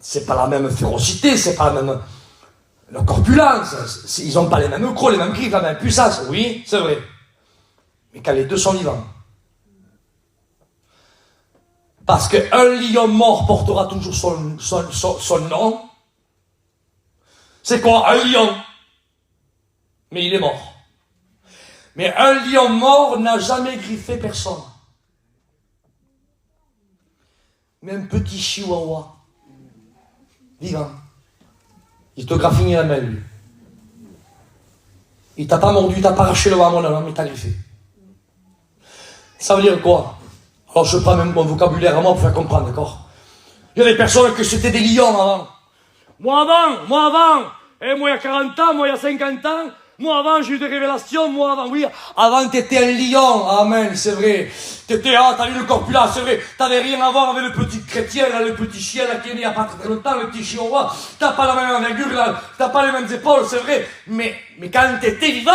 c'est pas la même férocité, c'est pas la même corpulence. Ils n'ont pas les mêmes crocs, les mêmes griffes, la même puissance. Oui, c'est vrai. Mais quand les deux sont vivants. Parce qu'un lion mort portera toujours son nom. C'est quoi un lion? Mais il est mort. Mais un lion mort n'a jamais griffé personne. Mais un petit chihuahua, vivant, il te graffine la main, lui. Il t'a pas mordu, il t'a pas arraché le bras, mais il t'a griffé. Ça veut dire quoi? Alors je prends mon vocabulaire à moi pour faire comprendre, d'accord? Il y a des personnes que c'était des lions avant. Moi avant, et moi il y a 40 ans, moi il y a 50 ans, moi avant j'ai eu des révélations, moi avant, oui, avant t'étais un lion, amen, c'est vrai. T'as vu le corpulent, c'est vrai, t'avais rien à voir avec le petit chrétien, là, le petit chien là, qui est né il y a pas très longtemps, le petit chihuahua, t'as pas la même envergure, là, t'as pas les mêmes épaules, c'est vrai, mais quand t'étais vivant,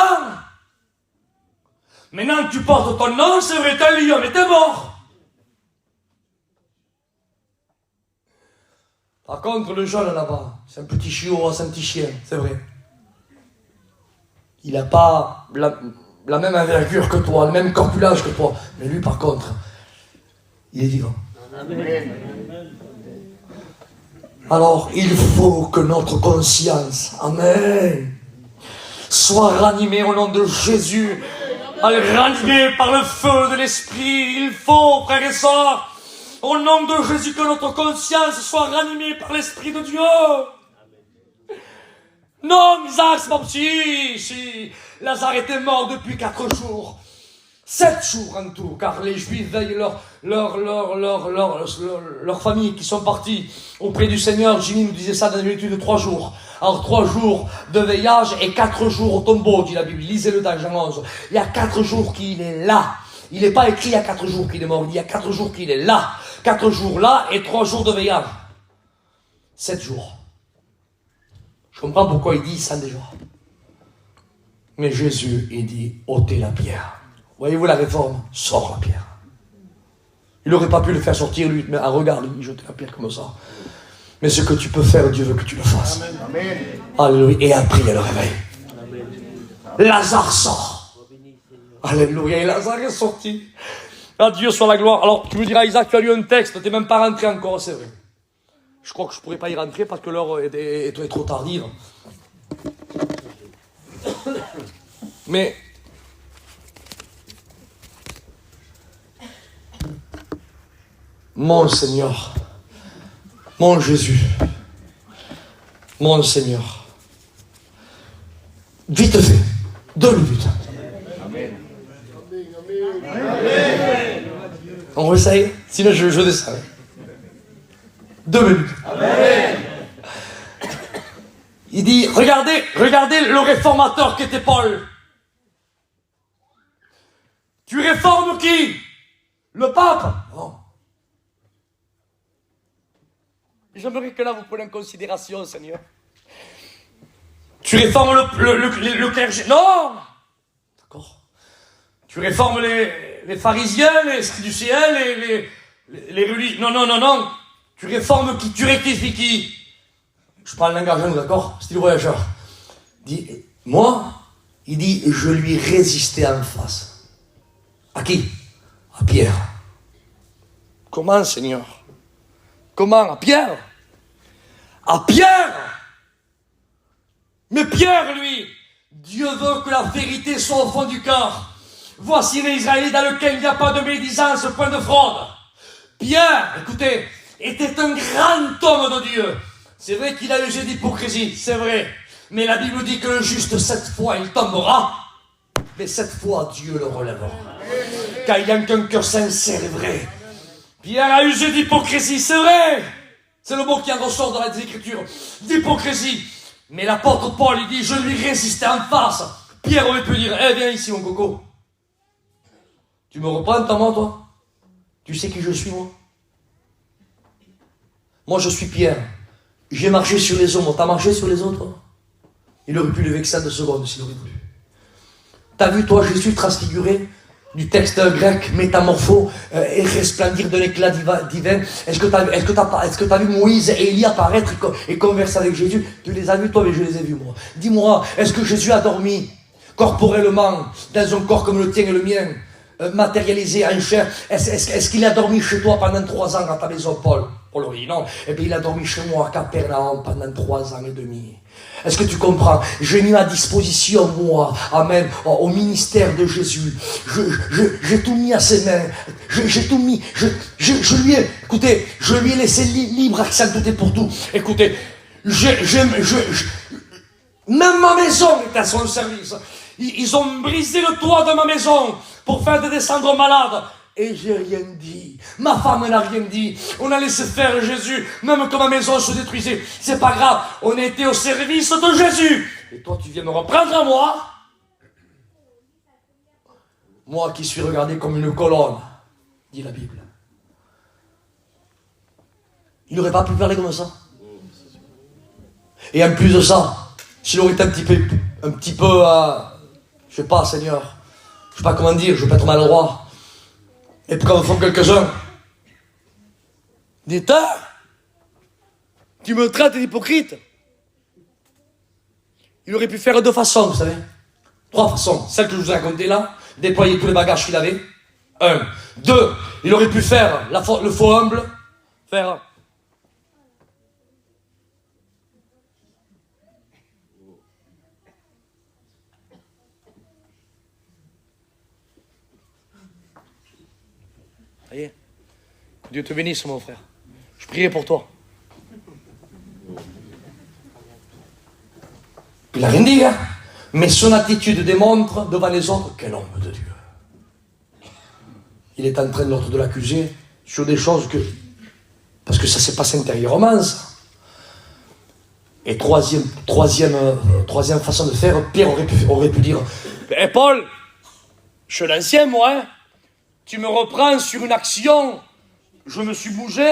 maintenant tu portes ton nom, c'est vrai, t'es un lion, mais t'es mort. Par contre, le jaune là-bas, c'est un petit chiot, c'est un petit chien, c'est vrai. Il n'a pas la même envergure que toi, le même corpulage que toi. Mais lui, par contre, il est vivant. Amen. Alors, il faut que notre conscience, amen, soit ranimée au nom de Jésus. Ranimée par le feu de l'Esprit. Il faut, frères et sœurs, au nom de Jésus, que notre conscience soit ranimée par l'Esprit de Dieu. Non, Isaac, c'est pas petit. Si Lazare était mort depuis 4 jours. 7 jours en tout, car les Juifs veillent leur famille qui sont partis auprès du Seigneur. Jimmy nous disait ça dans une étude de 3 jours. Alors 3 jours de veillage et 4 jours au tombeau, dit la Bible. Lisez-le dans Jean 11. Il y a 4 jours qu'il est là. Il n'est pas écrit il y a 4 jours qu'il est mort. Il y a 4 jours qu'il est là. 4 jours là et 3 jours de veillage. 7 jours. Je comprends pourquoi il dit ça déjà. Mais Jésus, il dit, ôtez la pierre. Voyez-vous la réforme? Sors la pierre. Il n'aurait pas pu le faire sortir, lui, mais regarde, lui, jeter la pierre comme ça. Mais ce que tu peux faire, Dieu veut que tu le fasses. Amen. Alléluia. Et après, il y a le réveil. Amen. Lazare sort. Alléluia. Et Lazare est sorti. À Dieu soit la gloire. Alors, tu me diras, Isaac, tu as lu un texte, tu n'es même pas rentré encore, c'est vrai. Je crois que je ne pourrais pas y rentrer parce que l'heure est trop tardive. Mais mon Seigneur, mon Jésus, mon Seigneur, vite fait, 2 minutes. Amen. On essaye, sinon je descends. 2 minutes. Amen. Il dit, regardez le réformateur qu'était Paul. Tu réformes qui? Le pape? Non. J'aimerais que là vous preniez en considération, Seigneur. Tu réformes le clergé? Non. D'accord. Tu réformes les pharisiens, les sadducéens, les religieux? Non. Tu réformes qui? Tu rectifies qui? Je prends le langage, d'accord? Style voyageur. Dit, moi, il dit, je lui résistais en face. À qui? À Pierre. Comment, Seigneur? Comment? À Pierre? À Pierre? Mais Pierre, lui, Dieu veut que la vérité soit au fond du cœur. Voici les Israélites dans lequel il n'y a pas de médisance, point de fraude. Pierre, écoutez, était un grand homme de Dieu. C'est vrai qu'il a usé d'hypocrisie, c'est vrai. Mais la Bible dit que le juste 7 fois il tombera, mais 7 fois Dieu le relèvera. Car il y a qu'un cœur sincère et vrai. Pierre a usé d'hypocrisie, c'est vrai. C'est le mot qui en ressort dans les Écritures. D'hypocrisie. Mais l'apôtre Paul, il dit, je lui résistais en face. Pierre aurait pu dire, viens ici mon coco. Tu me reprends ta main, toi? Tu sais qui je suis, moi? Moi, je suis Pierre. J'ai marché sur les hommes. T'as marché sur les autres? Il aurait pu le vexer en 2 secondes s'il aurait voulu. T'as vu, toi, Jésus transfiguré? du texte grec métamorpho et resplendir d'un éclat divin. Est-ce que t'as vu Moïse et Élie apparaître et converser avec Jésus? Tu les as vus toi, mais je les ai vus moi. Dis-moi, est-ce que Jésus a dormi corporellement dans un corps comme le tien et le mien, matérialisé en chair? Est-ce qu'il a dormi chez toi pendant 3 ans à ta maison, Paul? Paul oui, non. Eh bien, il a dormi chez moi à Capernaum pendant 3 ans et demi. Est-ce que tu comprends? J'ai mis à disposition, moi, amen, au ministère de Jésus. J'ai tout mis à ses mains. J'ai tout mis. Je lui ai, écoutez, je lui ai laissé libre accès pour tout. Écoutez, même ma maison est à son service. Ils ont brisé le toit de ma maison pour faire descendre malades. Et j'ai rien dit. Ma femme n'a rien dit. On a laissé faire Jésus, même quand ma maison se détruisait. C'est pas grave. On était au service de Jésus. Et toi, tu viens me reprendre à moi? Moi qui suis regardé comme une colonne, dit la Bible. Il n'aurait pas pu parler comme ça. Et en plus de ça, s'il aurait été un petit peu, je sais pas, Seigneur, je sais pas comment dire, je vais pas être maladroit. Et puis quand font quelques-uns, dis, tu me traites d'hypocrite. Il aurait pu faire 2 façons, vous savez. 3 façons. Celle que je vous ai racontée là, déployer tous les bagages qu'il avait. 1. 2. Il aurait pu faire le faux humble. Faire. Voyez, Dieu te bénisse, mon frère. Je prierai pour toi. Il n'a rien dit, hein? Mais son attitude démontre devant les autres quel homme de Dieu. Il est en train de l'accuser sur des choses que... Parce que ça s'est passé intérieurement, ça. Et troisième façon de faire, Pierre aurait pu dire, eh Paul, je suis l'ancien, moi, hein? Tu me reprends sur une action, je me suis bougé,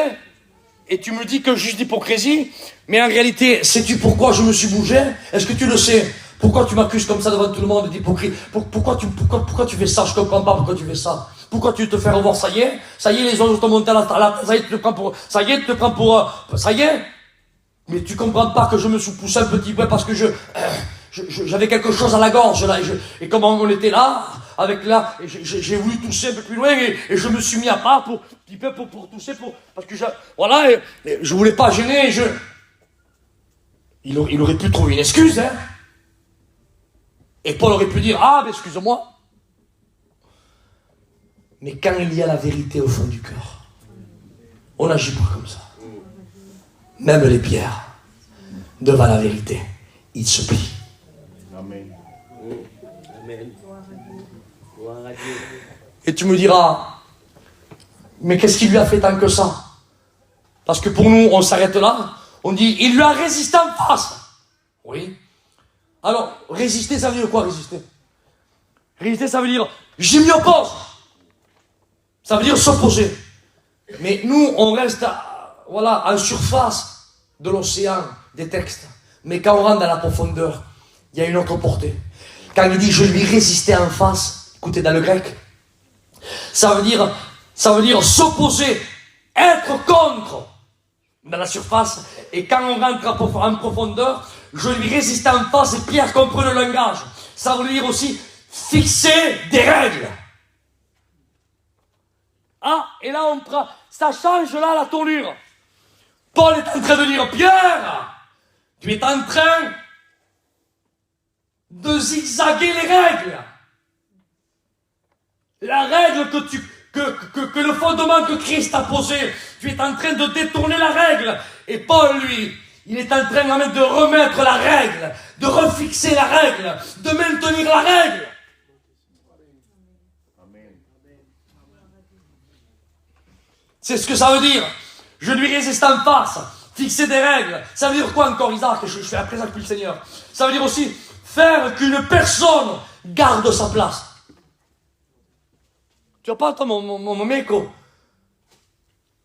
et tu me dis que juste d'hypocrisie, mais en réalité, sais-tu pourquoi je me suis bougé? Est-ce que tu le sais? Pourquoi tu m'accuses comme ça devant tout le monde d'hypocrite? Pourquoi tu fais ça? Je comprends pas pourquoi tu fais ça. Pourquoi tu te fais revoir? Ça y est, les autres t'ont monté à la ça y est, tu te prends pour... Ça y est, tu te prends pour... ça y est. Mais tu comprends pas que je me suis poussé un petit peu parce que j'avais quelque chose à la gorge, là, et comme on était là, j'ai voulu tousser un peu plus loin, et je me suis mis à part pour tousser, parce que voilà, et je voulais pas gêner, il aurait pu trouver une excuse, hein. Et Paul aurait pu dire, ben excuse-moi. Mais quand il y a la vérité au fond du cœur, on n'agit pas comme ça. Même les pierres, devant la vérité, ils se plient. Amen. Amen. Et tu me diras, mais qu'est-ce qu'il lui a fait tant que ça? Parce que pour nous, on s'arrête là, on dit, il lui a résisté en face. Oui. Alors, résister, ça veut dire quoi, résister? Résister, ça veut dire, je m'y oppose. Ça veut dire s'opposer. Mais nous, on reste, en surface de l'océan des textes. Mais quand on rentre dans la profondeur, il y a une autre portée. Quand il dit, je lui résistais en face, écoutez, dans le grec, ça veut dire s'opposer, être contre, dans la surface. Et quand on rentre en profondeur, je lui résistais en face, et Pierre comprend le langage. Ça veut dire aussi fixer des règles. Et là, ça change là la tournure. Paul est en train de dire, Pierre, tu es en train de zigzaguer les règles. La règle que le fondement que Christ a posé, tu es en train de détourner la règle. Et Paul, lui, il est en train de remettre la règle, de refixer la règle, de maintenir la règle. C'est ce que ça veut dire. Je lui résiste en face, fixer des règles. Ça veut dire quoi encore, Isaac? Je fais après ça depuis le Seigneur. Ça veut dire aussi faire qu'une personne garde sa place. Tu vois pas, toi, mon mec,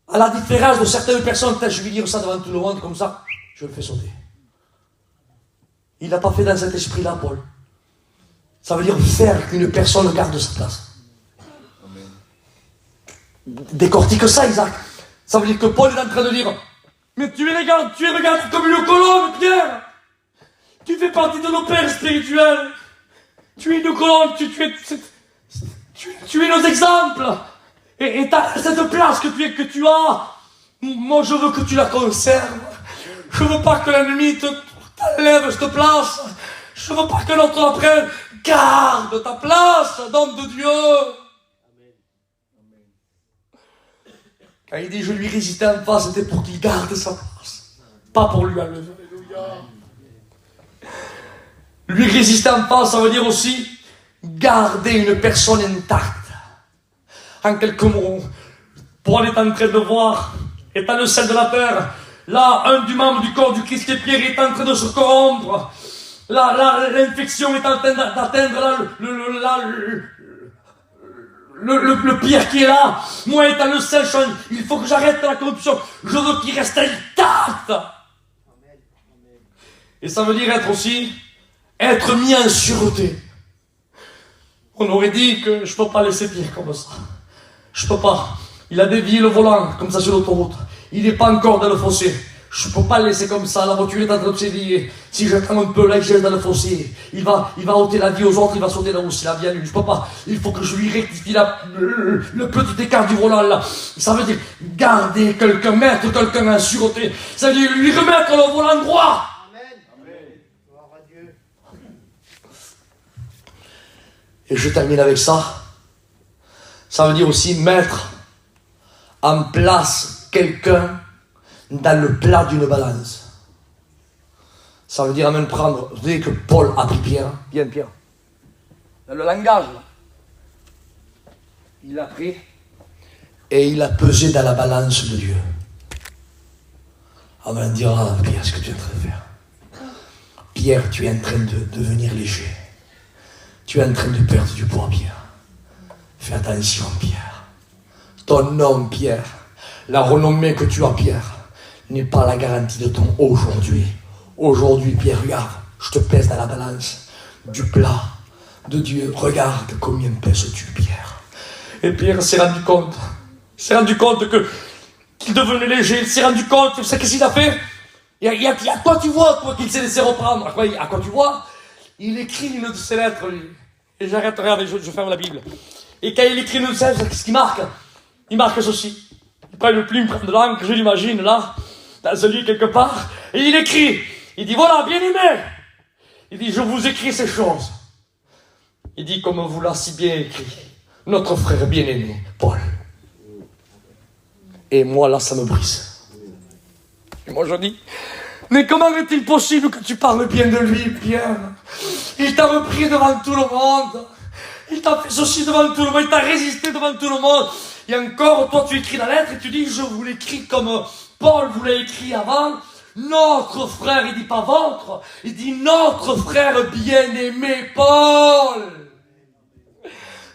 à la différence de certaines personnes, peut-être je vais dire ça devant tout le monde comme ça, je le fais sauter. Il n'a pas fait dans cet esprit-là, Paul. Ça veut dire faire qu'une personne garde sa place. Décortique ça, Isaac. Ça veut dire que Paul est en train de dire, mais tu es regardé comme une colonne, Pierre. Tu fais partie de nos pères spirituels. Tu es une colonne, tu es nos exemples. Et cette place que tu as, moi je veux que tu la conserves. Je veux pas que l'ennemi t'enlève cette place. Je veux pas que l'autre la prenne. Garde ta place, d'homme de Dieu. Quand il dit je lui résistais en face, c'était pour qu'il garde sa place. Pas pour lui enlever. Lui résister en face, ça veut dire aussi garder une personne intacte. En quelques mots, Paul est en train de voir, étant le sel de la terre, là, un du membre du corps du Christ qui est Pierre est en train de se corrompre. Là, l'infection est en train d'atteindre là, le Pierre qui est là. Moi, étant le sel, il faut que j'arrête la corruption. Je veux qu'il reste intact. Et ça veut dire être mis en sûreté. On aurait dit que je peux pas laisser Pierre comme ça. Je peux pas. Il a dévié le volant, comme ça sur l'autoroute. Il n'est pas encore dans le fossé. Je peux pas le laisser comme ça. La voiture est en train de s'éveiller. Si j'attends un peu, là, il jette dans le fossé. Il va ôter la vie aux autres, il va sauter là aussi la vie à lui. Je peux pas. Il faut que je lui rectifie le petit écart du volant, là. Ça veut dire garder quelqu'un, mettre quelqu'un en sûreté. Ça veut dire lui remettre le volant droit. Et je termine avec ça. Ça veut dire aussi mettre en place quelqu'un dans le plat d'une balance. Ça veut dire même prendre. Vous voyez que Paul a pris Pierre. Bien Pierre. Dans le langage, là. Il l'a pris et il l'a pesé dans la balance de Dieu. Avant de dire, ah Pierre, ce que tu es en train de faire. Pierre, tu es en train de devenir léger. Tu es en train de perdre du poids, Pierre. Fais attention, Pierre. Ton nom, Pierre, la renommée que tu as, Pierre, n'est pas la garantie de ton aujourd'hui. Aujourd'hui, Pierre, regarde, je te pèse dans la balance du plat de Dieu. Regarde combien pèses-tu, Pierre. Et Pierre s'est rendu compte. Il s'est rendu compte qu'il devenait léger. Il s'est rendu compte, tu sais qu'est-ce qu'il a fait? Il y a quoi tu vois, toi, qu'il s'est laissé reprendre? À quoi tu vois? Il écrit une de ses lettres, lui. Et j'arrêterai avec, je ferme la Bible. Et quand il écrit une de ses lettres, qu'est-ce qu'il marque? Il marque ceci. Il prend une plume, prend de l'encre, je l'imagine, là, dans un lit quelque part. Et il écrit. Il dit, voilà, bien-aimé. Il dit, je vous écris ces choses. Il dit, comme vous l'a si bien écrit, notre frère bien-aimé, Paul. Et moi, là, ça me brise. Et moi, je dis, mais comment est-il possible que tu parles bien de lui, Pierre? Il t'a repris devant tout le monde. Il t'a fait ceci devant tout le monde. Il t'a résisté devant tout le monde. Et encore, toi, tu écris la lettre et tu dis, je vous l'écris comme Paul vous l'a écrit avant. Notre frère, il dit pas votre. Il dit notre frère bien-aimé Paul.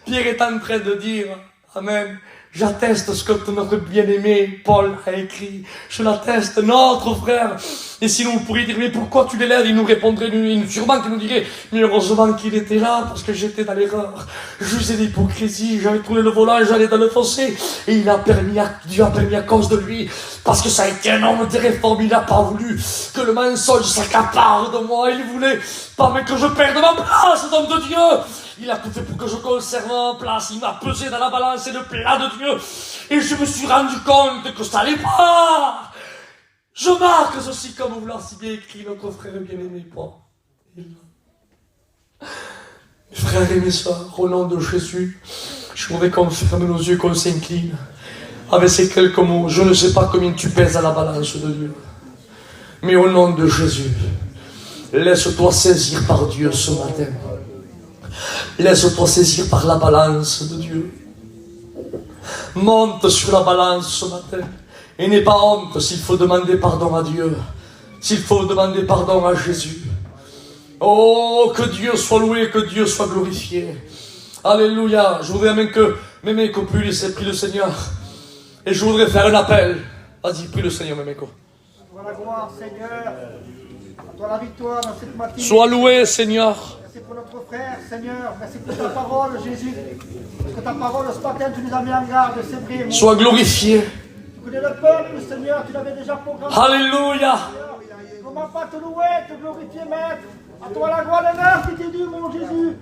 Pierre est en train de dire, amen. J'atteste ce que notre bien-aimé Paul a écrit. Je l'atteste, notre frère. Et sinon, vous pourriez dire, mais pourquoi tu l'élèves? Il nous répondrait, sûrement qu'il nous dirait, mais heureusement qu'il était là, parce que j'étais dans l'erreur. Je faisais l'hypocrisie, j'avais trouvé le volant, j'allais dans le fossé. Et Dieu a permis à cause de lui, parce que ça a été un homme de réforme, il n'a pas voulu que le mensonge s'accapare de moi. Il voulait pas, mais que je perde ma place, homme de Dieu. Il a tout fait pour que je conserve ma place. Il m'a pesé dans la balance et le plat de Dieu. Et je me suis rendu compte que ça n'allait pas. Je marque ceci comme vous l'a si bien écrit notre frère bien-aimé Paul. Mes frères et mes soeurs, au nom de Jésus, je voudrais qu'on ferme nos yeux, qu'on s'incline. Avec ces quelques mots, je ne sais pas combien tu pèses à la balance de Dieu. Mais au nom de Jésus, laisse-toi saisir par Dieu ce matin. Laisse-toi saisir par la balance de Dieu. Monte sur la balance ce matin. Et n'aie pas honte s'il faut demander pardon à Dieu. S'il faut demander pardon à Jésus. Oh, que Dieu soit loué, que Dieu soit glorifié. Alléluia. Je voudrais même que Méméco puisse prie le Seigneur. Et je voudrais faire un appel. Vas-y, prie le Seigneur, Méméco. Sois la gloire, Seigneur. À toi la victoire dans cette matinée. Sois loué, Seigneur. Merci pour notre frère, Seigneur. Merci pour ta parole, Jésus. Parce que ta parole, ce matin, tu nous as mis en garde, c'est vrai. Sois glorifié. Tu connais le peuple, Seigneur, tu l'avais déjà programmé. Alléluia. Comment pas te louer, te glorifier, Maître. À toi la gloire et l'honneur qui t'est due, mon Jésus.